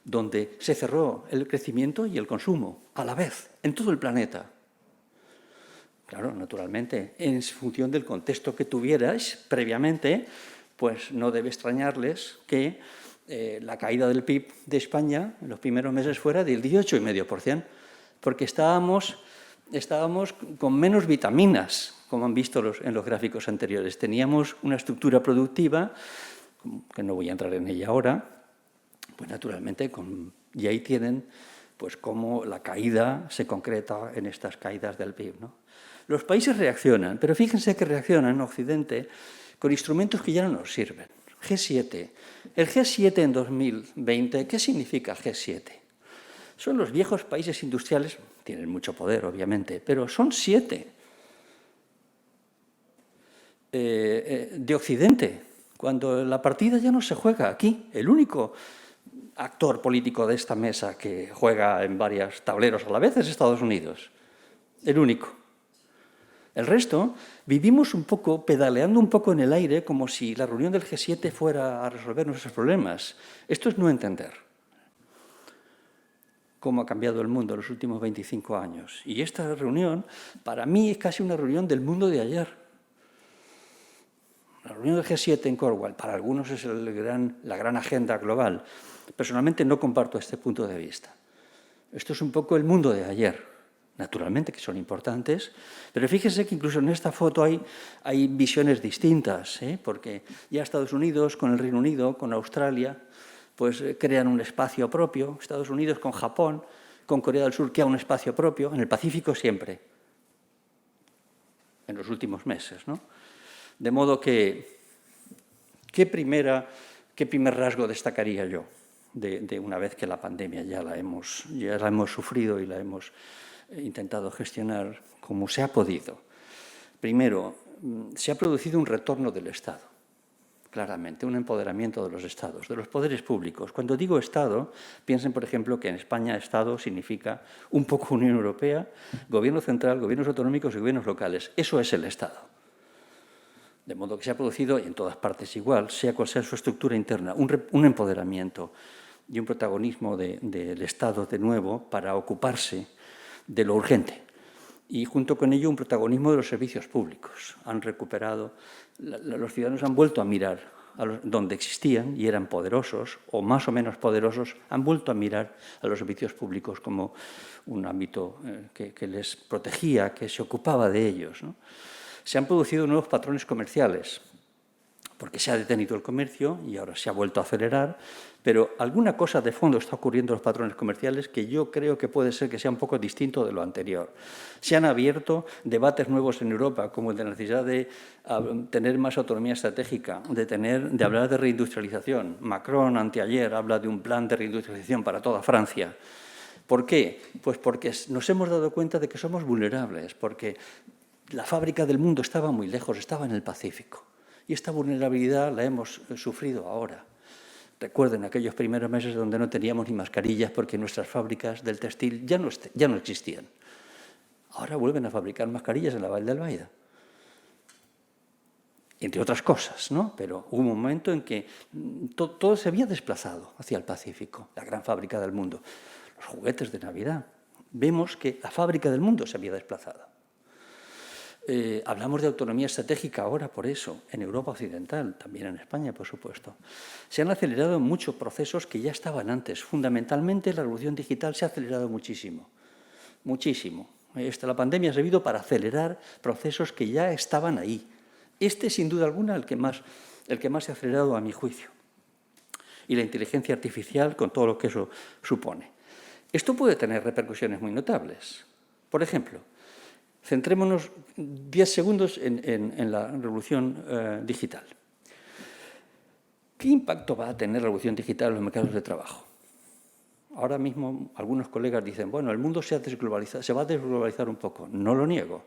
[SPEAKER 3] donde se cerró el crecimiento y el consumo a la vez, en todo el planeta. Claro, naturalmente, en función del contexto que tuvierais previamente, pues no debe extrañarles que la caída del PIB de España en los primeros meses fuera del 18,5%, porque estábamos con menos vitaminas, como han visto en los gráficos anteriores. Teníamos una estructura productiva que no voy a entrar en ella ahora, pues naturalmente, y ahí tienen pues cómo la caída se concreta en estas caídas del PIB, ¿no? Los países reaccionan, pero fíjense que reaccionan en Occidente con instrumentos que ya no nos sirven. G7. El G7 en 2020, ¿qué significa G7? Son los viejos países industriales, tienen mucho poder, obviamente, pero son 7 de Occidente, cuando la partida ya no se juega aquí. El único actor político de esta mesa que juega en varios tableros a la vez es Estados Unidos. El único. El resto vivimos un poco, pedaleando un poco en el aire, como si la reunión del G7 fuera a resolver nuestros problemas. Esto es no entender cómo ha cambiado el mundo en los últimos 25 años. Y esta reunión, para mí, es casi una reunión del mundo de ayer. La reunión del G7 en Cornwall, para algunos es la gran agenda global. Personalmente no comparto este punto de vista. Esto es un poco el mundo de ayer. Naturalmente que son importantes, pero fíjense que incluso en esta foto hay visiones distintas, porque ya Estados Unidos con el Reino Unido, con Australia, pues crean un espacio propio, Estados Unidos con Japón, con Corea del Sur, que ha un espacio propio, en el Pacífico siempre, en los últimos meses, ¿no? De modo que, ¿qué primer rasgo destacaría yo de una vez que la pandemia ya la hemos sufrido y la hemos intentado gestionar como se ha podido? Primero, se ha producido un retorno del Estado, claramente, un empoderamiento de los Estados, de los poderes públicos. Cuando digo Estado, piensen, por ejemplo, que en España Estado significa un poco Unión Europea, Gobierno central, gobiernos autonómicos y gobiernos locales. Eso es el Estado. De modo que se ha producido, y en todas partes igual, sea cual sea su estructura interna, un empoderamiento y un protagonismo del Estado de nuevo para ocuparse de lo urgente. Y junto con ello un protagonismo de los servicios públicos. Han recuperado, los ciudadanos han vuelto a mirar donde existían y eran poderosos o más o menos poderosos, han vuelto a mirar a los servicios públicos como un ámbito que les protegía, que se ocupaba de ellos, ¿no? Se han producido nuevos patrones comerciales, porque se ha detenido el comercio y ahora se ha vuelto a acelerar, pero alguna cosa de fondo está ocurriendo en los patrones comerciales que yo creo que puede ser que sea un poco distinto de lo anterior. Se han abierto debates nuevos en Europa, como el de la necesidad de tener más autonomía estratégica, de hablar de reindustrialización. Macron, anteayer, habla de un plan de reindustrialización para toda Francia. ¿Por qué? Pues porque nos hemos dado cuenta de que somos vulnerables, porque la fábrica del mundo estaba muy lejos, estaba en el Pacífico. Y esta vulnerabilidad la hemos sufrido ahora. Recuerden aquellos primeros meses donde no teníamos ni mascarillas porque nuestras fábricas del textil ya no existían. Ahora vuelven a fabricar mascarillas en la Vall d'Albaida. Entre otras cosas, ¿no? Pero hubo un momento en que todo se había desplazado hacia el Pacífico, la gran fábrica del mundo. Los juguetes de Navidad. Vemos que la fábrica del mundo se había desplazado. Hablamos de autonomía estratégica ahora por eso, en Europa Occidental, también en España, por supuesto. Se han acelerado muchos procesos que ya estaban antes. Fundamentalmente, la revolución digital se ha acelerado muchísimo, muchísimo. La pandemia ha servido para acelerar procesos que ya estaban ahí. Sin duda alguna, el que más se ha acelerado a mi juicio. Y la inteligencia artificial, con todo lo que eso supone. Esto puede tener repercusiones muy notables. Por ejemplo, centrémonos 10 segundos en la revolución digital. ¿Qué impacto va a tener la revolución digital en los mercados de trabajo? Ahora mismo algunos colegas dicen, bueno, el mundo se va a desglobalizar un poco. No lo niego,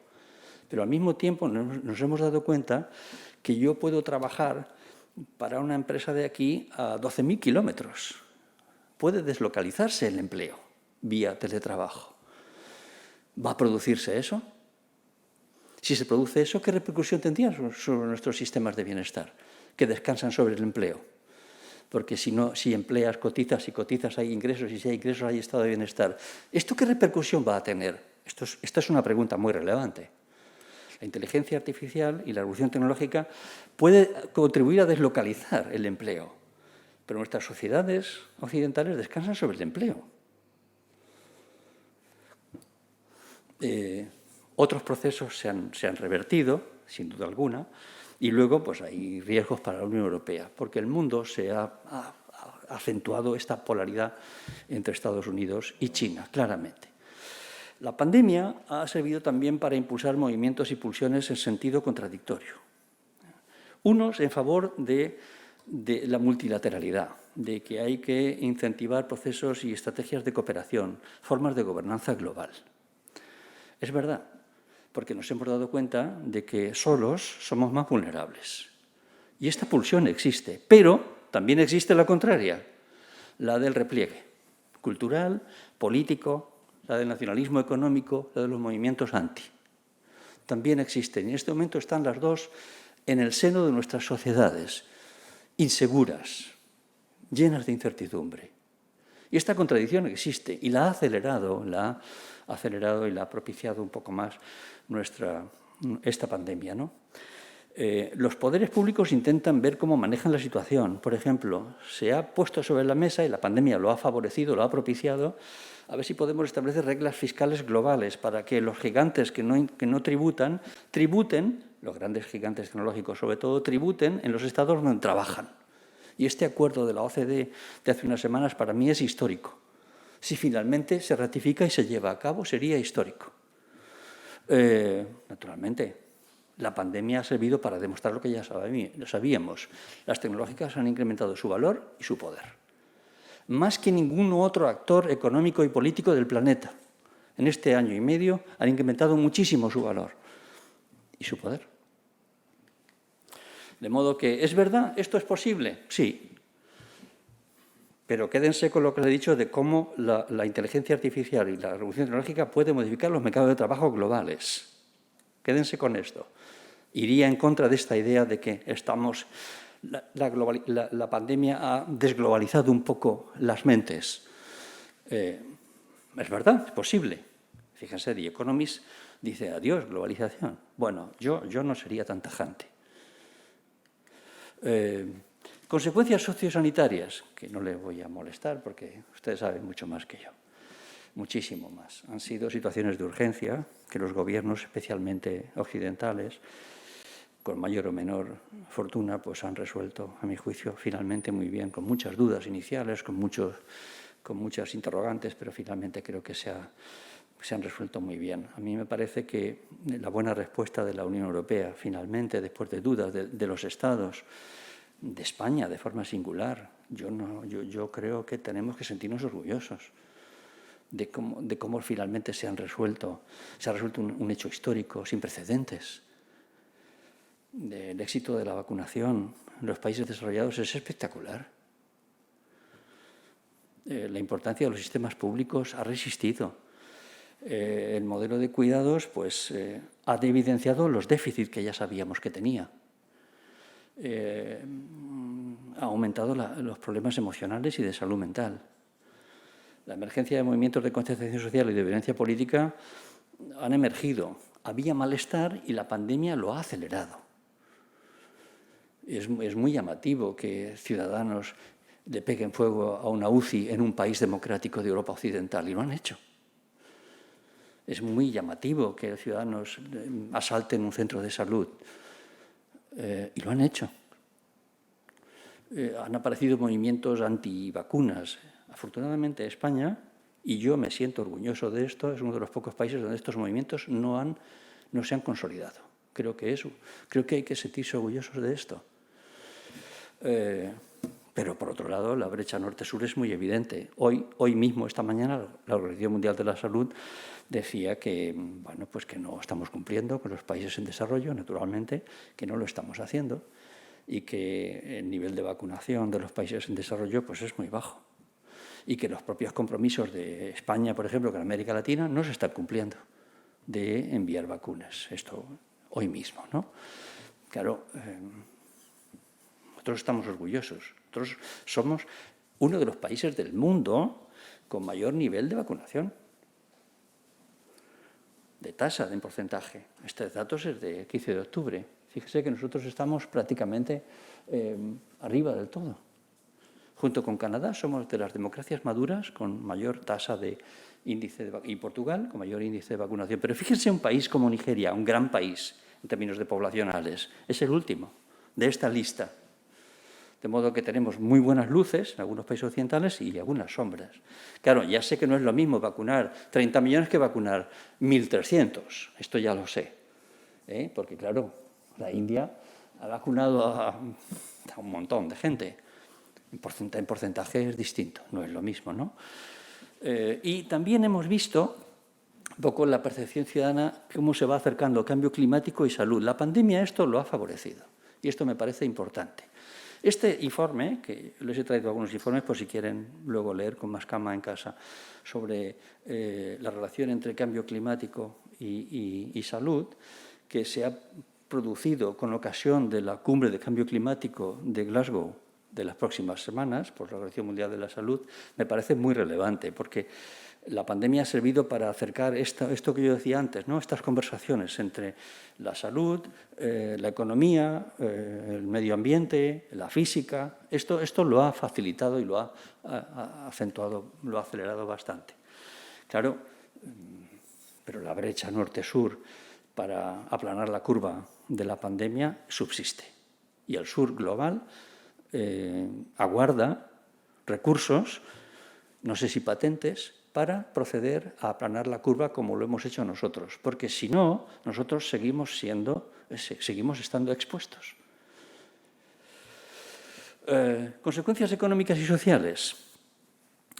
[SPEAKER 3] pero al mismo tiempo nos hemos dado cuenta que yo puedo trabajar para una empresa de aquí a 12.000 kilómetros. Puede deslocalizarse el empleo vía teletrabajo. ¿Va a producirse eso? Si se produce eso, ¿qué repercusión tendría sobre nuestros sistemas de bienestar que descansan sobre el empleo? Porque si empleas, cotizas, y cotizas hay ingresos, y si hay ingresos hay estado de bienestar. ¿Esto qué repercusión va a tener? Esta es una pregunta muy relevante. La inteligencia artificial y la revolución tecnológica puede contribuir a deslocalizar el empleo, pero nuestras sociedades occidentales descansan sobre el empleo. Otros procesos se han revertido, sin duda alguna, Y luego pues hay riesgos para la Unión Europea, porque el mundo se ha acentuado esta polaridad entre Estados Unidos y China, claramente. La pandemia ha servido también para impulsar movimientos y pulsiones en sentido contradictorio. Unos en favor de la multilateralidad, de que hay que incentivar procesos y estrategias de cooperación, formas de gobernanza global. Es verdad, porque nos hemos dado cuenta de que solos somos más vulnerables. Y esta pulsión existe, pero también existe la contraria, la del repliegue cultural, político, la del nacionalismo económico, la de los movimientos anti. También existen, y en este momento están las dos en el seno de nuestras sociedades, inseguras, llenas de incertidumbre. Y esta contradicción existe y la ha acelerado y la ha propiciado un poco más esta pandemia, ¿no? Los poderes públicos intentan ver cómo manejan la situación. Por ejemplo, se ha puesto sobre la mesa, y la pandemia lo ha favorecido, lo ha propiciado, a ver si podemos establecer reglas fiscales globales para que los gigantes que no tributen, los grandes gigantes tecnológicos sobre todo, tributen en los estados donde trabajan. Y este acuerdo de la OCDE de hace unas semanas para mí es histórico. Si finalmente se ratifica y se lleva a cabo, sería histórico. Naturalmente, la pandemia ha servido para demostrar lo que ya sabíamos. Las tecnológicas han incrementado su valor y su poder. Más que ningún otro actor económico y político del planeta. En este año y medio han incrementado muchísimo su valor y su poder. De modo que, ¿es verdad? ¿Esto es posible? Sí. Pero quédense con lo que les he dicho de cómo la inteligencia artificial y la revolución tecnológica puede modificar los mercados de trabajo globales. Quédense con esto. Iría en contra de esta idea de que la pandemia ha desglobalizado un poco las mentes. Es verdad, es posible. Fíjense, The Economist dice, adiós, globalización. Bueno, yo no sería tan tajante. Consecuencias sociosanitarias, que no les voy a molestar porque ustedes saben mucho más que yo, muchísimo más. Han sido situaciones de urgencia que los gobiernos, especialmente occidentales, con mayor o menor fortuna, pues han resuelto, a mi juicio, finalmente muy bien, con muchas dudas iniciales, con muchas interrogantes, pero finalmente creo que se han resuelto muy bien. A mí me parece que la buena respuesta de la Unión Europea, finalmente, después de dudas de los Estados, de España, de forma singular, yo creo que tenemos que sentirnos orgullosos de cómo finalmente se ha resuelto un hecho histórico sin precedentes. El éxito de la vacunación en los países desarrollados es espectacular. La importancia de los sistemas públicos ha resistido. El modelo de cuidados pues, ha evidenciado los déficits que ya sabíamos que tenía. Ha aumentado los problemas emocionales y de salud mental. La emergencia de movimientos de concienciación social y de violencia política han emergido. Había malestar y la pandemia lo ha acelerado. Es muy llamativo que ciudadanos le peguen fuego a una UCI en un país democrático de Europa Occidental, y lo han hecho. Es muy llamativo que ciudadanos asalten un centro de salud, y lo han hecho. Han aparecido movimientos antivacunas. Afortunadamente España, y yo me siento orgulloso de esto, es uno de los pocos países donde estos movimientos no se han consolidado. Creo que hay que sentirse orgullosos de esto. Pero, por otro lado, la brecha norte-sur es muy evidente. Hoy mismo, esta mañana, la Organización Mundial de la Salud decía que, bueno, pues que no estamos cumpliendo con los países en desarrollo, naturalmente, que no lo estamos haciendo, y que el nivel de vacunación de los países en desarrollo pues, es muy bajo. Y que los propios compromisos de España, por ejemplo, con América Latina, no se están cumpliendo de enviar vacunas. Esto hoy mismo, ¿no? Claro, nosotros estamos orgullosos. Nosotros somos uno de los países del mundo con mayor nivel de vacunación, de tasa, de porcentaje. Estos datos es de 15 de octubre. Fíjese que nosotros estamos prácticamente arriba del todo. Junto con Canadá somos de las democracias maduras con mayor tasa de índice y Portugal con mayor índice de vacunación. Pero fíjense un país como Nigeria, un gran país, en términos de poblacionales. Es el último de esta lista. De modo que tenemos muy buenas luces en algunos países occidentales y algunas sombras. Claro, ya sé que no es lo mismo vacunar 30 millones que vacunar 1.300. Esto ya lo sé. Porque, claro, la India ha vacunado a un montón de gente. En porcentaje es distinto, no es lo mismo, ¿no? Y también hemos visto un poco la percepción ciudadana, cómo se va acercando cambio climático y salud. La pandemia esto lo ha favorecido y esto me parece importante. Este informe, que les he traído algunos informes por si quieren luego leer con más calma en casa, sobre la relación entre cambio climático y salud, que se ha producido con ocasión de la cumbre de cambio climático de Glasgow de las próximas semanas, por la Organización Mundial de la Salud, me parece muy relevante, porque la pandemia ha servido para acercar esto que yo decía antes, ¿no? Estas conversaciones entre la salud, la economía, el medio ambiente, la física. Esto lo ha facilitado y lo ha acentuado, lo ha acelerado bastante. Claro, pero la brecha norte-sur para aplanar la curva de la pandemia subsiste. Y el sur global aguarda recursos, no sé si patentes, para proceder a aplanar la curva como lo hemos hecho nosotros, porque si no, nosotros seguimos estando expuestos. Consecuencias económicas y sociales,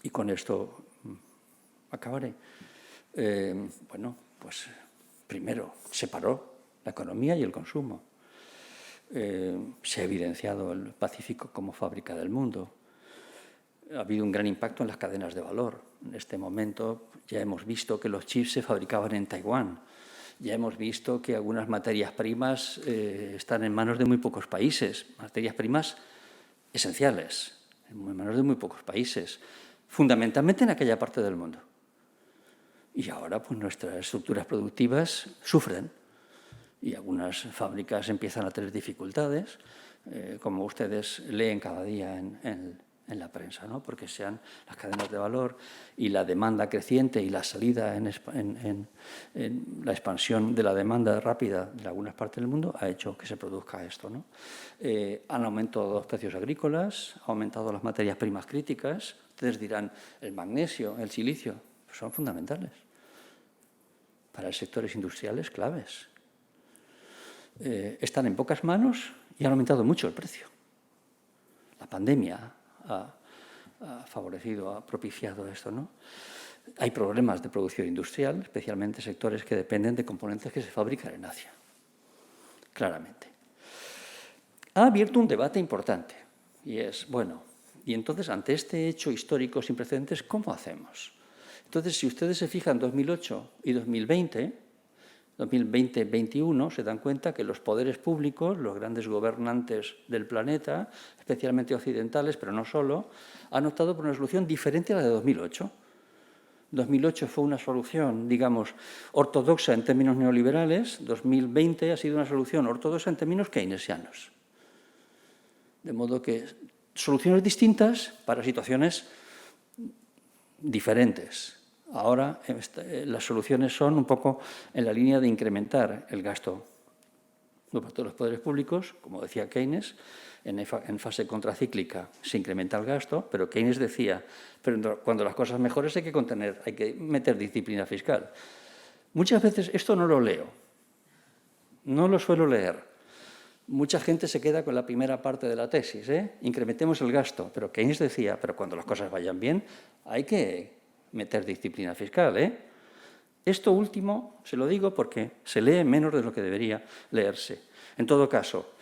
[SPEAKER 3] y con esto acabaré. Bueno, pues primero, se paró la economía y el consumo. Se ha evidenciado el Pacífico como fábrica del mundo. Ha habido un gran impacto en las cadenas de valor. En este momento ya hemos visto que los chips se fabricaban en Taiwán. Ya hemos visto que algunas materias primas están en manos de muy pocos países, materias primas esenciales, en manos de muy pocos países, fundamentalmente en aquella parte del mundo. Y ahora pues, nuestras estructuras productivas sufren y algunas fábricas empiezan a tener dificultades, como ustedes leen cada día en la prensa, ¿no? Porque sean las cadenas de valor y la demanda creciente y la salida en la expansión de la demanda rápida de algunas partes del mundo ha hecho que se produzca esto, ¿no? Han aumentado los precios agrícolas, han aumentado las materias primas críticas. Ustedes dirán, el magnesio, el silicio, pues son fundamentales para sectores industriales claves. Están en pocas manos y han aumentado mucho el precio. La pandemia ha favorecido, ha propiciado esto, ¿no? Hay problemas de producción industrial, especialmente sectores que dependen de componentes que se fabrican en Asia, claramente. Ha abierto un debate importante y es, bueno, y entonces ante este hecho histórico sin precedentes, ¿cómo hacemos? Entonces, si ustedes se fijan 2008 y 2020-2021, se dan cuenta que los poderes públicos, los grandes gobernantes del planeta, especialmente occidentales, pero no solo, han optado por una solución diferente a la de 2008. 2008 fue una solución, digamos, ortodoxa en términos neoliberales. 2020 ha sido una solución ortodoxa en términos keynesianos. De modo que soluciones distintas para situaciones diferentes. Ahora las soluciones son un poco en la línea de incrementar el gasto por parte de los poderes públicos, como decía Keynes, en fase contracíclica se incrementa el gasto, pero Keynes decía, pero cuando las cosas mejores hay que meter disciplina fiscal. Muchas veces esto no lo leo, no lo suelo leer. Mucha gente se queda con la primera parte de la tesis, incrementemos el gasto, pero Keynes decía, pero cuando las cosas vayan bien hay que meter disciplina fiscal, Esto último se lo digo porque se lee menos de lo que debería leerse. En todo caso,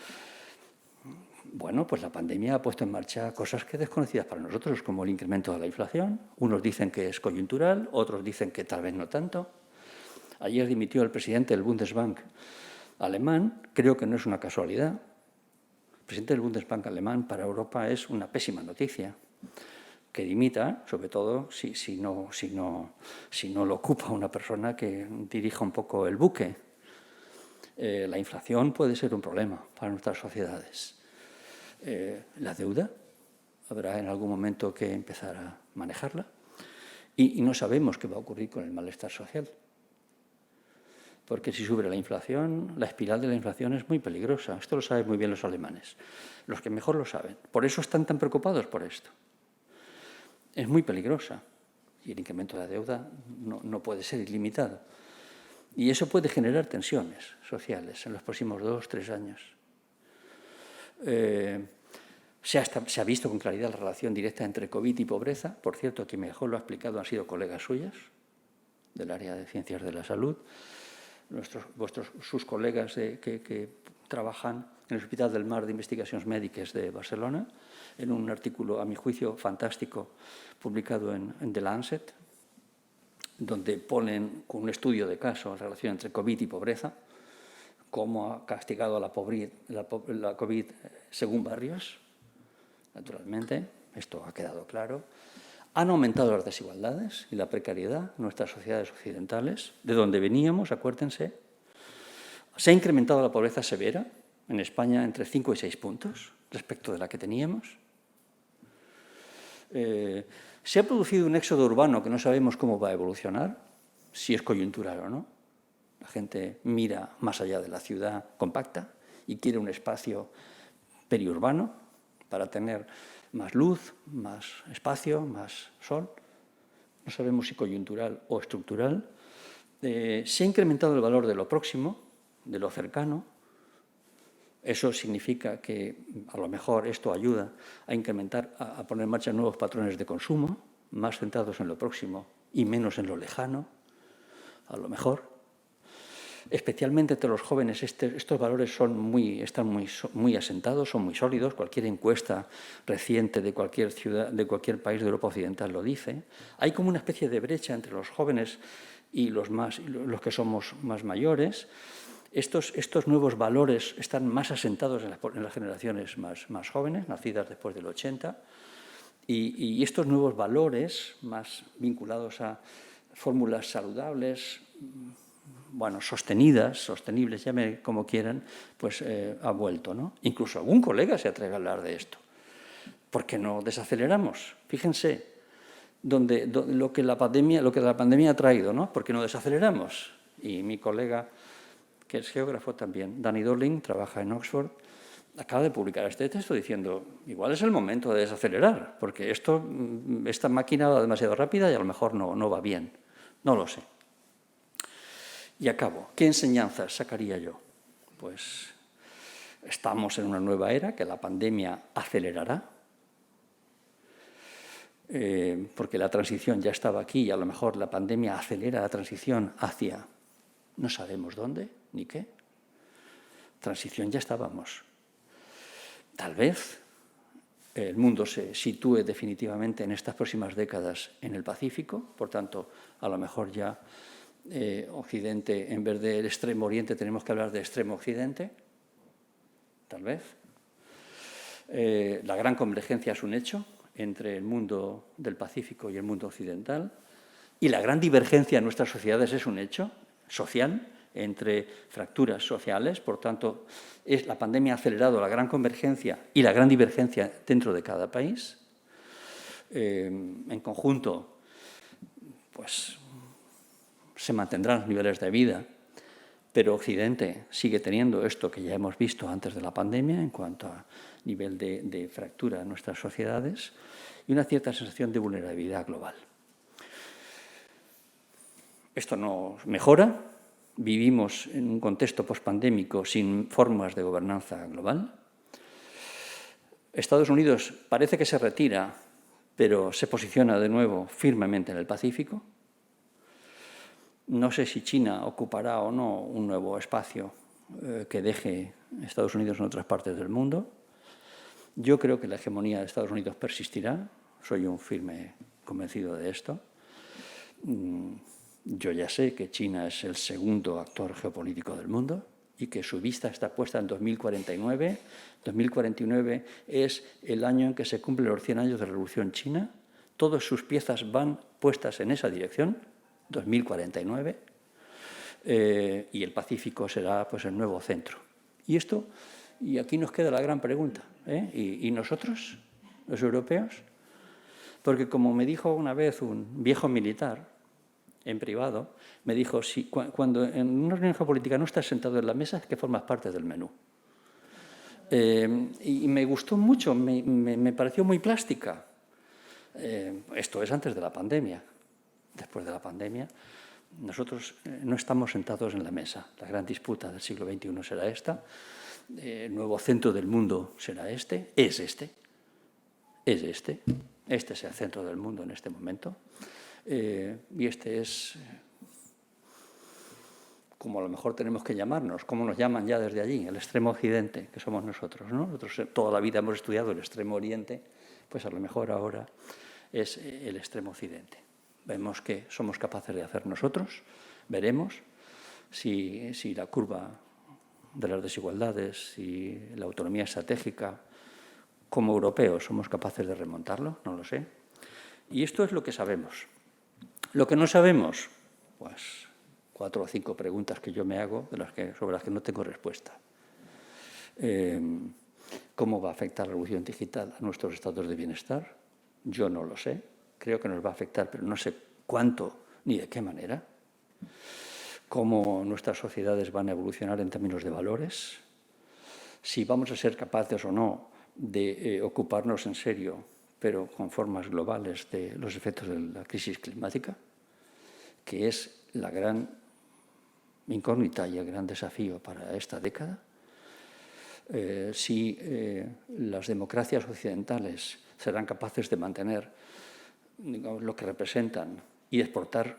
[SPEAKER 3] bueno, pues la pandemia ha puesto en marcha cosas que desconocidas para nosotros, como el incremento de la inflación. Unos dicen que es coyuntural, otros dicen que tal vez no tanto. Ayer dimitió el presidente del Bundesbank alemán, creo que no es una casualidad. El presidente del Bundesbank alemán para Europa es una pésima noticia. Que dimita, sobre todo si no lo ocupa una persona que dirija un poco el buque. La inflación puede ser un problema para nuestras sociedades. La deuda, habrá en algún momento que empezar a manejarla y no sabemos qué va a ocurrir con el malestar social. porque si sube la inflación, la espiral de la inflación es muy peligrosa. Esto lo saben muy bien los alemanes, los que mejor lo saben. Por eso están tan preocupados por esto. Es muy peligrosa y el incremento de la deuda no puede ser ilimitado. Y eso puede generar tensiones sociales en los próximos 2 o 3 años. Se ha visto con claridad la relación directa entre COVID y pobreza. Por cierto, quien mejor lo ha explicado han sido colegas suyas del área de ciencias de la salud, sus colegas que trabajan en el Hospital del Mar de Investigaciones Médicas de Barcelona, en un artículo, a mi juicio, fantástico, publicado en The Lancet, donde ponen con un estudio de caso la relación entre COVID y pobreza, cómo ha castigado a la COVID según barrios, naturalmente, esto ha quedado claro. Han aumentado las desigualdades y la precariedad en nuestras sociedades occidentales, de donde veníamos, acuérdense. Se ha incrementado la pobreza severa en España entre 5 y 6 puntos respecto de la que teníamos. Se ha producido un éxodo urbano que no sabemos cómo va a evolucionar, si es coyuntural o no. La gente mira más allá de la ciudad compacta y quiere un espacio periurbano para tener más luz, más espacio, más sol. No sabemos si coyuntural o estructural. Se ha incrementado el valor de lo próximo, de lo cercano. Eso significa que a lo mejor esto ayuda a incrementar, a poner en marcha nuevos patrones de consumo, más centrados en lo próximo y menos en lo lejano, a lo mejor. Especialmente entre los jóvenes estos valores están muy asentados, son muy sólidos. Cualquier encuesta reciente de cualquier ciudad, de cualquier país de Europa Occidental lo dice. Hay como una especie de brecha entre los jóvenes y los que somos más mayores. Estos nuevos valores están más asentados en las generaciones más jóvenes, nacidas después del 80, y estos nuevos valores, más vinculados a fórmulas saludables, sostenibles, llame como quieran, pues ha vuelto, ¿no? Incluso algún colega se atreve a hablar de esto. ¿Por qué no desaceleramos? Fíjense lo que la pandemia ha traído, ¿no? ¿Por qué no desaceleramos? Y mi colega, que es geógrafo también, Danny Dorling, trabaja en Oxford, acaba de publicar este texto diciendo, igual es el momento de desacelerar, porque esta máquina va demasiado rápida y a lo mejor no va bien. No lo sé. Y acabo. ¿Qué enseñanzas sacaría yo? Pues estamos en una nueva era que la pandemia acelerará, porque la transición ya estaba aquí y a lo mejor la pandemia acelera la transición hacia no sabemos dónde ni qué. Transición ya estábamos. Tal vez el mundo se sitúe definitivamente en estas próximas décadas en el Pacífico, por tanto, a lo mejor ya Occidente, en vez del extremo oriente, tenemos que hablar de extremo occidente, tal vez. La gran convergencia es un hecho entre el mundo del Pacífico y el mundo occidental, y la gran divergencia en nuestras sociedades es un hecho social, entre fracturas sociales. Por tanto, la pandemia ha acelerado la gran convergencia y la gran divergencia dentro de cada país. En conjunto, pues se mantendrán los niveles de vida, pero Occidente sigue teniendo esto que ya hemos visto antes de la pandemia en cuanto a nivel de fractura en nuestras sociedades y una cierta sensación de vulnerabilidad global. Esto no mejora. Vivimos en un contexto pospandémico sin formas de gobernanza global. Estados Unidos parece que se retira, pero se posiciona de nuevo firmemente en el Pacífico. No sé si China ocupará o no un nuevo espacio que deje Estados Unidos en otras partes del mundo. Yo creo que la hegemonía de Estados Unidos persistirá. Soy un firme convencido de esto. Yo ya sé que China es el segundo actor geopolítico del mundo y que su vista está puesta en 2049. 2049 es el año en que se cumplen los 100 años de la Revolución China. Todas sus piezas van puestas en esa dirección, 2049, y el Pacífico será pues, el nuevo centro. Y aquí nos queda la gran pregunta, ¿Y nosotros, los europeos? Porque como me dijo una vez un viejo militar, en privado, me dijo, si, cuando en una reunión geopolítica no estás sentado en la mesa, es que formas parte del menú. Y me gustó mucho, me pareció muy plástica. Esto es antes de la pandemia. Después de la pandemia, nosotros no estamos sentados en la mesa. La gran disputa del siglo XXI será esta. El nuevo centro del mundo será este. Es este. Este es el centro del mundo en este momento. Y este es, como a lo mejor tenemos que llamarnos, como nos llaman ya desde allí, el extremo occidente, que somos nosotros, ¿no? Nosotros toda la vida hemos estudiado el extremo oriente, pues a lo mejor ahora es el extremo occidente. Vemos que somos capaces de hacer nosotros, veremos si la curva de las desigualdades y la autonomía estratégica, como europeos, somos capaces de remontarlo, no lo sé. Y esto es lo que sabemos. Lo que no sabemos, pues 4 o 5 preguntas que yo me hago sobre las que no tengo respuesta. ¿Cómo va a afectar la revolución digital a nuestros estados de bienestar? Yo no lo sé. Creo que nos va a afectar, pero no sé cuánto ni de qué manera. ¿Cómo nuestras sociedades van a evolucionar en términos de valores? Si vamos a ser capaces o no de ocuparnos en serio, pero con formas globales, de los efectos de la crisis climática, que es la gran incógnita y el gran desafío para esta década. Si las democracias occidentales serán capaces de mantener, digamos, lo que representan y exportar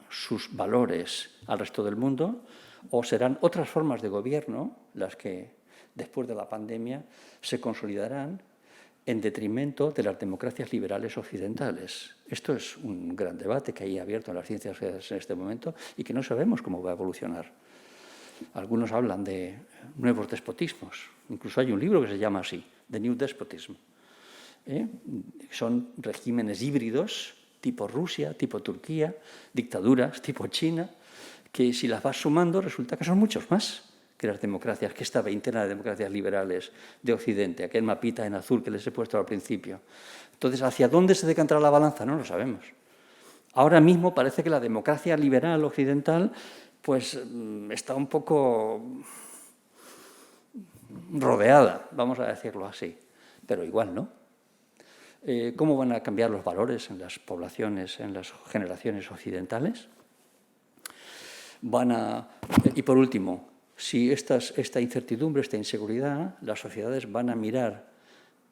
[SPEAKER 3] sus valores al resto del mundo, o serán otras formas de gobierno las que, después de la pandemia, se consolidarán en detrimento de las democracias liberales occidentales. Esto es un gran debate que hay abierto en las ciencias sociales en este momento y que no sabemos cómo va a evolucionar. Algunos hablan de nuevos despotismos. Incluso hay un libro que se llama así, The New Despotism. Son regímenes híbridos, tipo Rusia, tipo Turquía, dictaduras tipo China, que si las vas sumando resulta que son muchos más que las democracias, que esta veintena de democracias liberales de Occidente, aquel mapita en azul que les he puesto al principio. Entonces, ¿hacia dónde se decantará la balanza? No lo sabemos. Ahora mismo parece que la democracia liberal occidental pues está un poco rodeada, vamos a decirlo así, pero igual no. ¿Cómo van a cambiar los valores en las poblaciones, en las generaciones occidentales? Y por último, si esta incertidumbre, esta inseguridad, las sociedades van a mirar,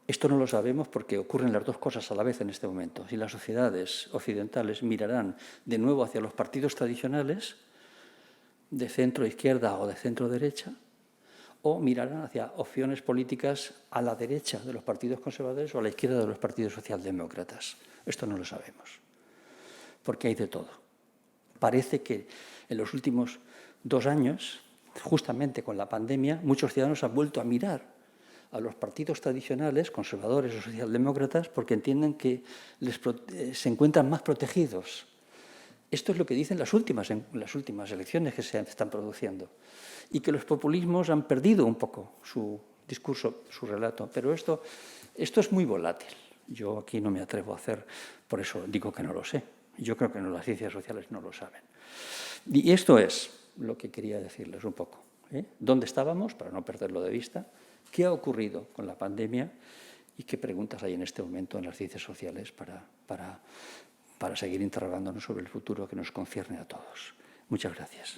[SPEAKER 3] esto no lo sabemos porque ocurren las dos cosas a la vez en este momento, si las sociedades occidentales mirarán de nuevo hacia los partidos tradicionales, de centro-izquierda o de centro-derecha, o mirarán hacia opciones políticas a la derecha de los partidos conservadores o a la izquierda de los partidos socialdemócratas. Esto no lo sabemos, porque hay de todo. Parece que en los últimos 2 años, justamente con la pandemia, muchos ciudadanos han vuelto a mirar a los partidos tradicionales, conservadores o socialdemócratas, porque entienden que se encuentran más protegidos. Esto es lo que dicen las últimas elecciones que se están produciendo. Y que los populismos han perdido un poco su discurso, su relato. Pero esto es muy volátil. Yo aquí no me atrevo a hacer, por eso digo que no lo sé. Yo creo que las ciencias sociales no lo saben. Y esto es lo que quería decirles un poco. ¿Dónde estábamos, para no perderlo de vista? ¿Qué ha ocurrido con la pandemia? ¿Y qué preguntas hay en este momento en las ciencias sociales para seguir interrogándonos sobre el futuro que nos concierne a todos? Muchas gracias.